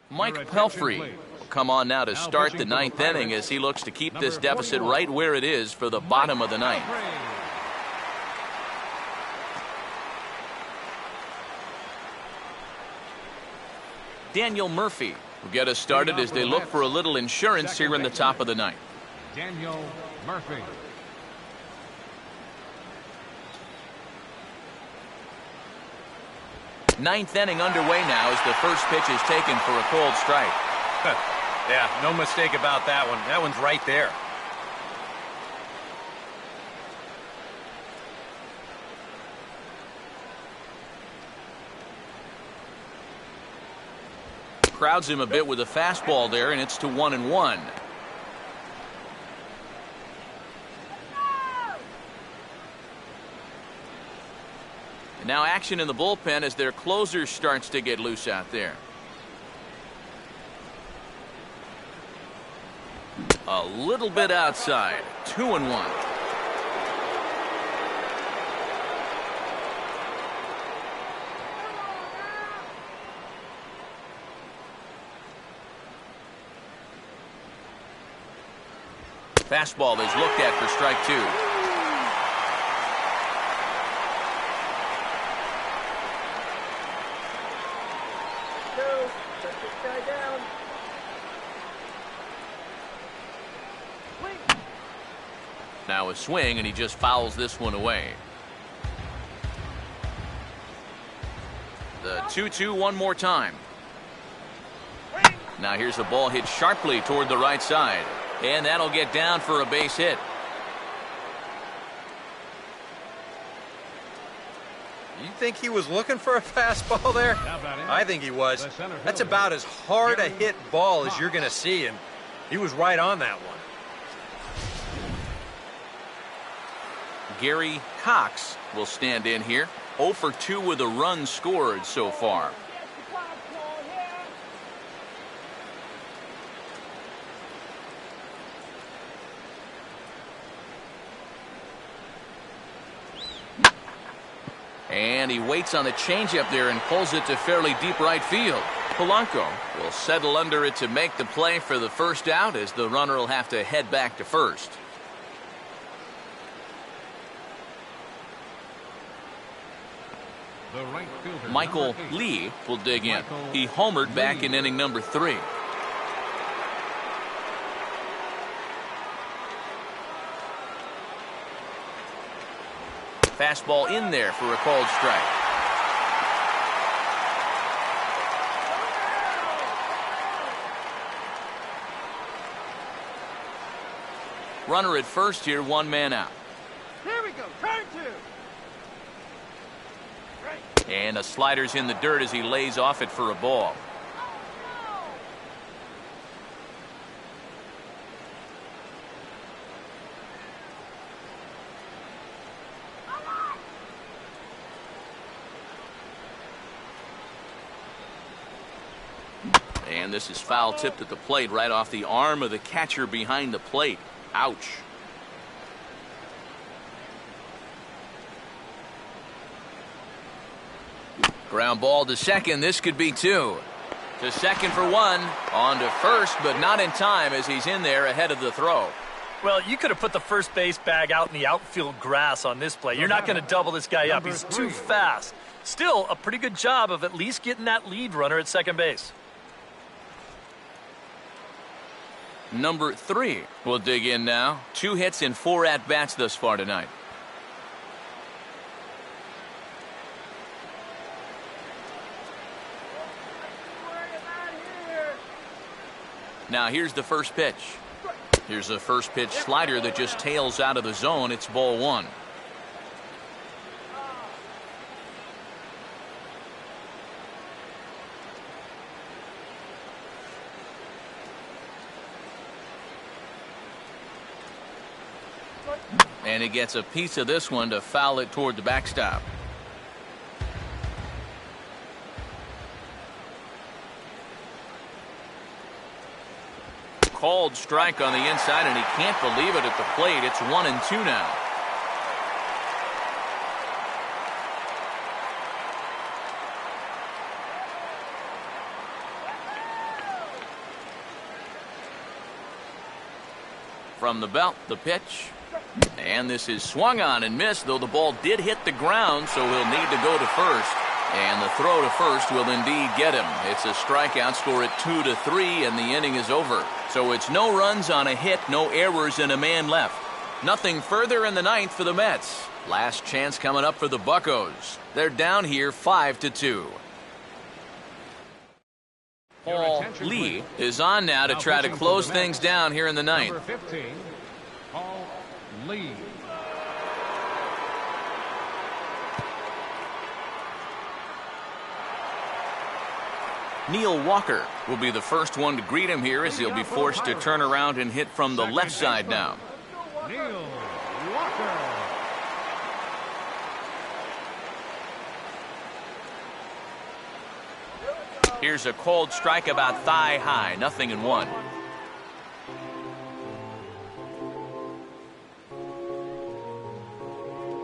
Mike Pelfrey will come on now to start the ninth inning as he looks to keep this deficit right where it is for the bottom of the ninth. Daniel Murphy will get us started as they look for a little insurance here in the top of the ninth. Daniel Murphy. Ninth inning underway now as the first pitch is taken for a cold strike. Yeah, no mistake about that one. That one's right there. Crowds him a bit with a fastball there, and it's to 1-1. And now action in the bullpen as their closer starts to get loose out there. A little bit outside. 2-1. Fastball is looked at for strike two. Set this guy down. Now a swing, and he just fouls this one away. The 2-2 one more time. Now here's a ball hit sharply toward the right side. And that'll get down for a base hit. You think he was looking for a fastball there? I think he was. That's about as hard a hit ball as you're going to see, and he was right on that one. Gary Cox will stand in here. 0 for 2 with a run scored so far. And he waits on the changeup there and pulls it to fairly deep right field. Polanco will settle under it to make the play for the first out as the runner will have to head back to first. The right fielder, Michael number 8. Lee will dig in. He homered back in inning number 3. Fastball in there for a called strike. Runner at first here, one man out. Here we go. Turn two. And a slider's in the dirt as he lays off it for a ball. And this is foul tipped at the plate right off the arm of the catcher behind the plate. Ouch. Ground ball to second. This could be 2. To second for 1. On to first, but not in time as he's in there ahead of the throw. Well, you could have put the first base bag out in the outfield grass on this play. You're not going to double this guy up. He's too fast. Still, a pretty good job of at least getting that lead runner at second base. Number 3 will dig in now. 2 hits and 4 at-bats thus far tonight. Now here's the first pitch. Here's a first pitch slider that just tails out of the zone. It's ball 1. And he gets a piece of this one to foul it toward the backstop. Called strike on the inside, and he can't believe it at the plate. It's 1-2 now. From the belt, the pitch. And this is swung on and missed, though the ball did hit the ground, so he'll need to go to first. And the throw to first will indeed get him. It's a strikeout, score at 2-3, and the inning is over. So it's no runs on a hit, no errors, and a man left. Nothing further in the ninth for the Mets. Last chance coming up for the Buccos. They're down here 5-2. Paul Lee is on now to try to close things down here in the ninth. Number 15, Paul Lee. Neil Walker will be the first one to greet him here as he'll be forced to turn around and hit from the left side now. Neil Walker. Here's a cold strike about thigh high, 0-1.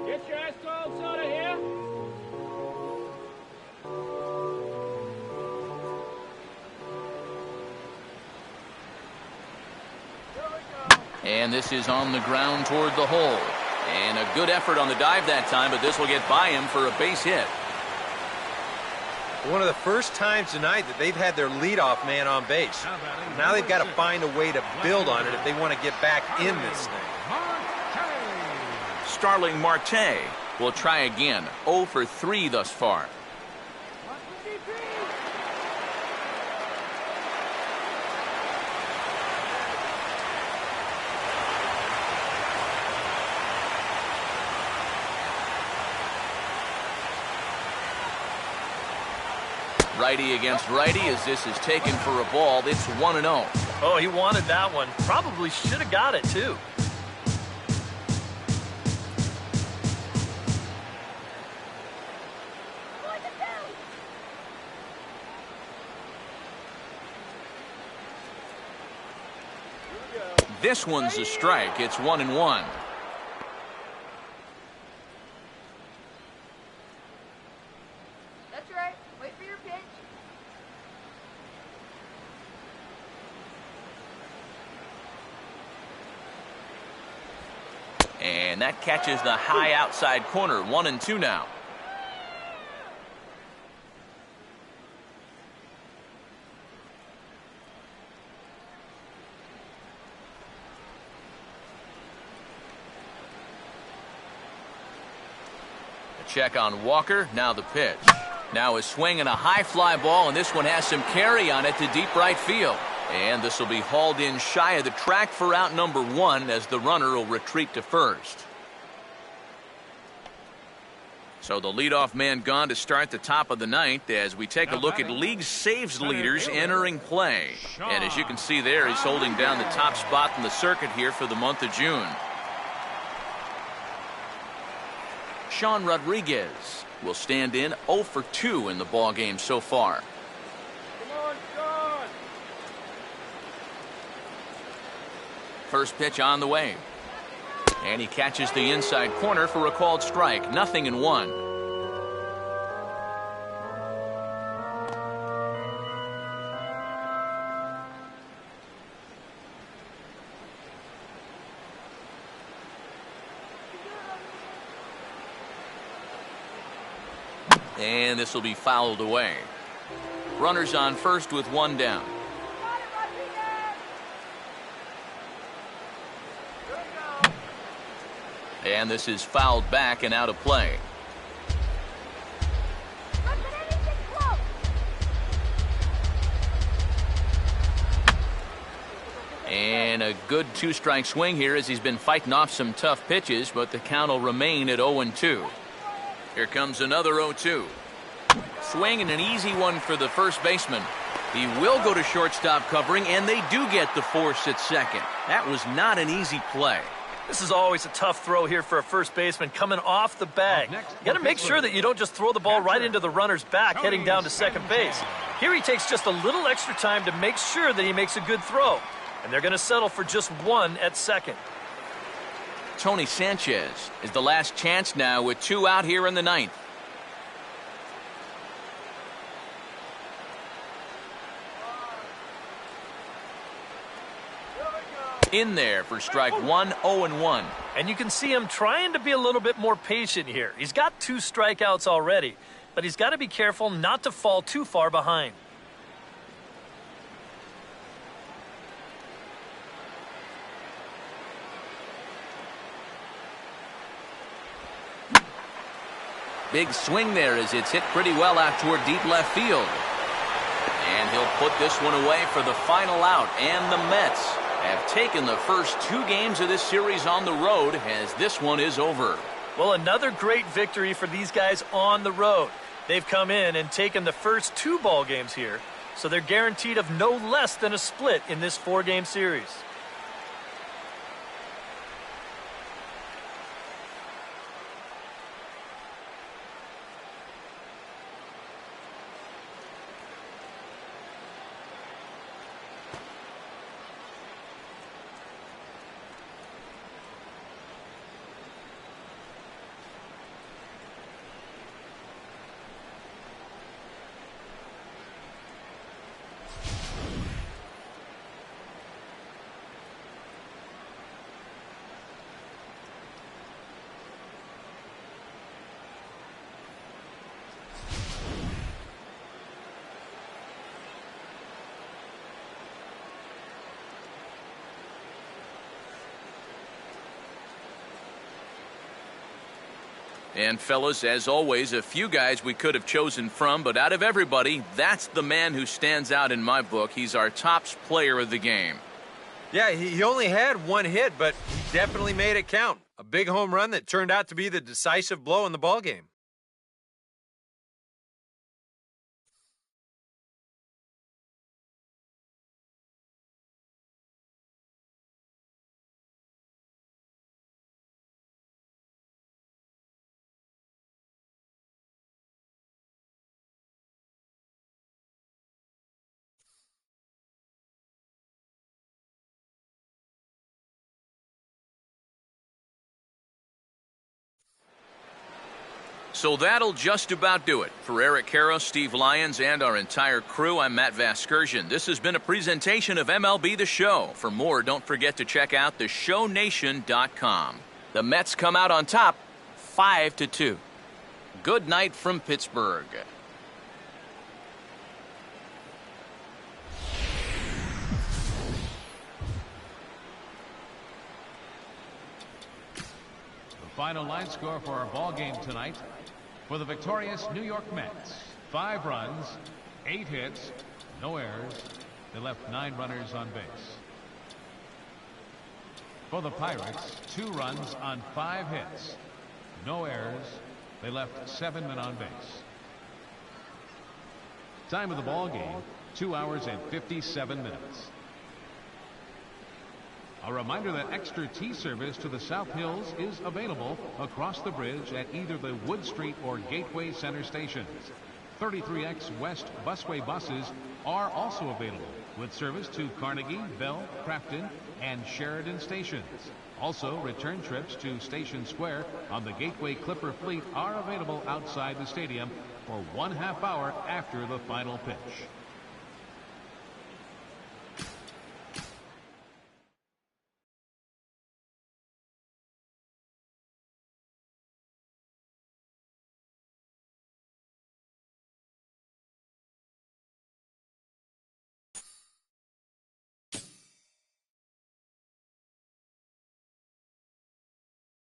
Get your ice cold soda here. And this is on the ground toward the hole. And a good effort on the dive that time, but this will get by him for a base hit. One of the first times tonight that they've had their leadoff man on base. Now they've got to find a way to build on it if they want to get back in this thing. Starling Marte will try again. 0 for 3 thus far. Righty against righty as this is taken for a ball. It's 1-0. Oh, he wanted that one. Probably should have got it, too. This one's a strike. It's 1-1. That's right. Wait for your pitch. And that catches the high outside corner. 1-2 now. Check on Walker. Now the pitch. Now a swing and a high fly ball, and this one has some carry on it to deep right field. And this will be hauled in shy of the track for out number 1 as the runner will retreat to first. So the leadoff man gone to start the top of the ninth as we take a look at league saves leaders entering play. And as you can see there, he's holding down the top spot in the circuit here for the month of June. Sean Rodriguez will stand in 0 for 2 in the ball game so far. Come on, Sean. First pitch on the way. And he catches the inside corner for a called strike. 0-1. And this will be fouled away. Runners on first with 1 down. And this is fouled back and out of play. And a good 2-strike swing here as he's been fighting off some tough pitches, but the count will remain at 0-2. Here comes another 0-2. Swing and an easy one for the first baseman. He will go to shortstop covering, and they do get the force at second. That was not an easy play. This is always a tough throw here for a first baseman coming off the bag. You got to make sure that you don't just throw the ball right into the runner's back heading down to second base. Here he takes just a little extra time to make sure that he makes a good throw. And they're going to settle for just one at second. Tony Sanchez is the last chance now with 2 out here in the 9th. In there for strike 1, 0-1. And you can see him trying to be a little bit more patient here. He's got 2 strikeouts already, but he's got to be careful not to fall too far behind. Big swing there as it's hit pretty well out toward deep left field. And he'll put this one away for the final out. And the Mets have taken the first 2 games of this series on the road as this one is over. Well, another great victory for these guys on the road. They've come in and taken the first 2 ball games here, so they're guaranteed of no less than a split in this 4-game series. And fellas, as always, a few guys we could have chosen from, but out of everybody, that's the man who stands out in my book. He's our top player of the game. Yeah, he only had 1 hit, but he definitely made it count. A big home run that turned out to be the decisive blow in the ballgame. So that'll just about do it. For Eric Karros, Steve Lyons, and our entire crew, I'm Matt Vasgersian. This has been a presentation of MLB The Show. For more, don't forget to check out theshownation.com. The Mets come out on top, 5-2. Good night from Pittsburgh. The final line score for our ball game tonight. For the victorious New York Mets, 5 runs, 8 hits, no errors. They left 9 runners on base. For the Pirates, 2 runs on 5 hits, no errors. They left 7 men on base. Time of the ball game, 2 hours and 57 minutes. A reminder that extra tea service to the South Hills is available across the bridge at either the Wood Street or Gateway Center stations. 33X West Busway buses are also available with service to Carnegie, Bell, Crafton, and Sheridan stations. Also, return trips to Station Square on the Gateway Clipper fleet are available outside the stadium for 1/2 hour after the final pitch.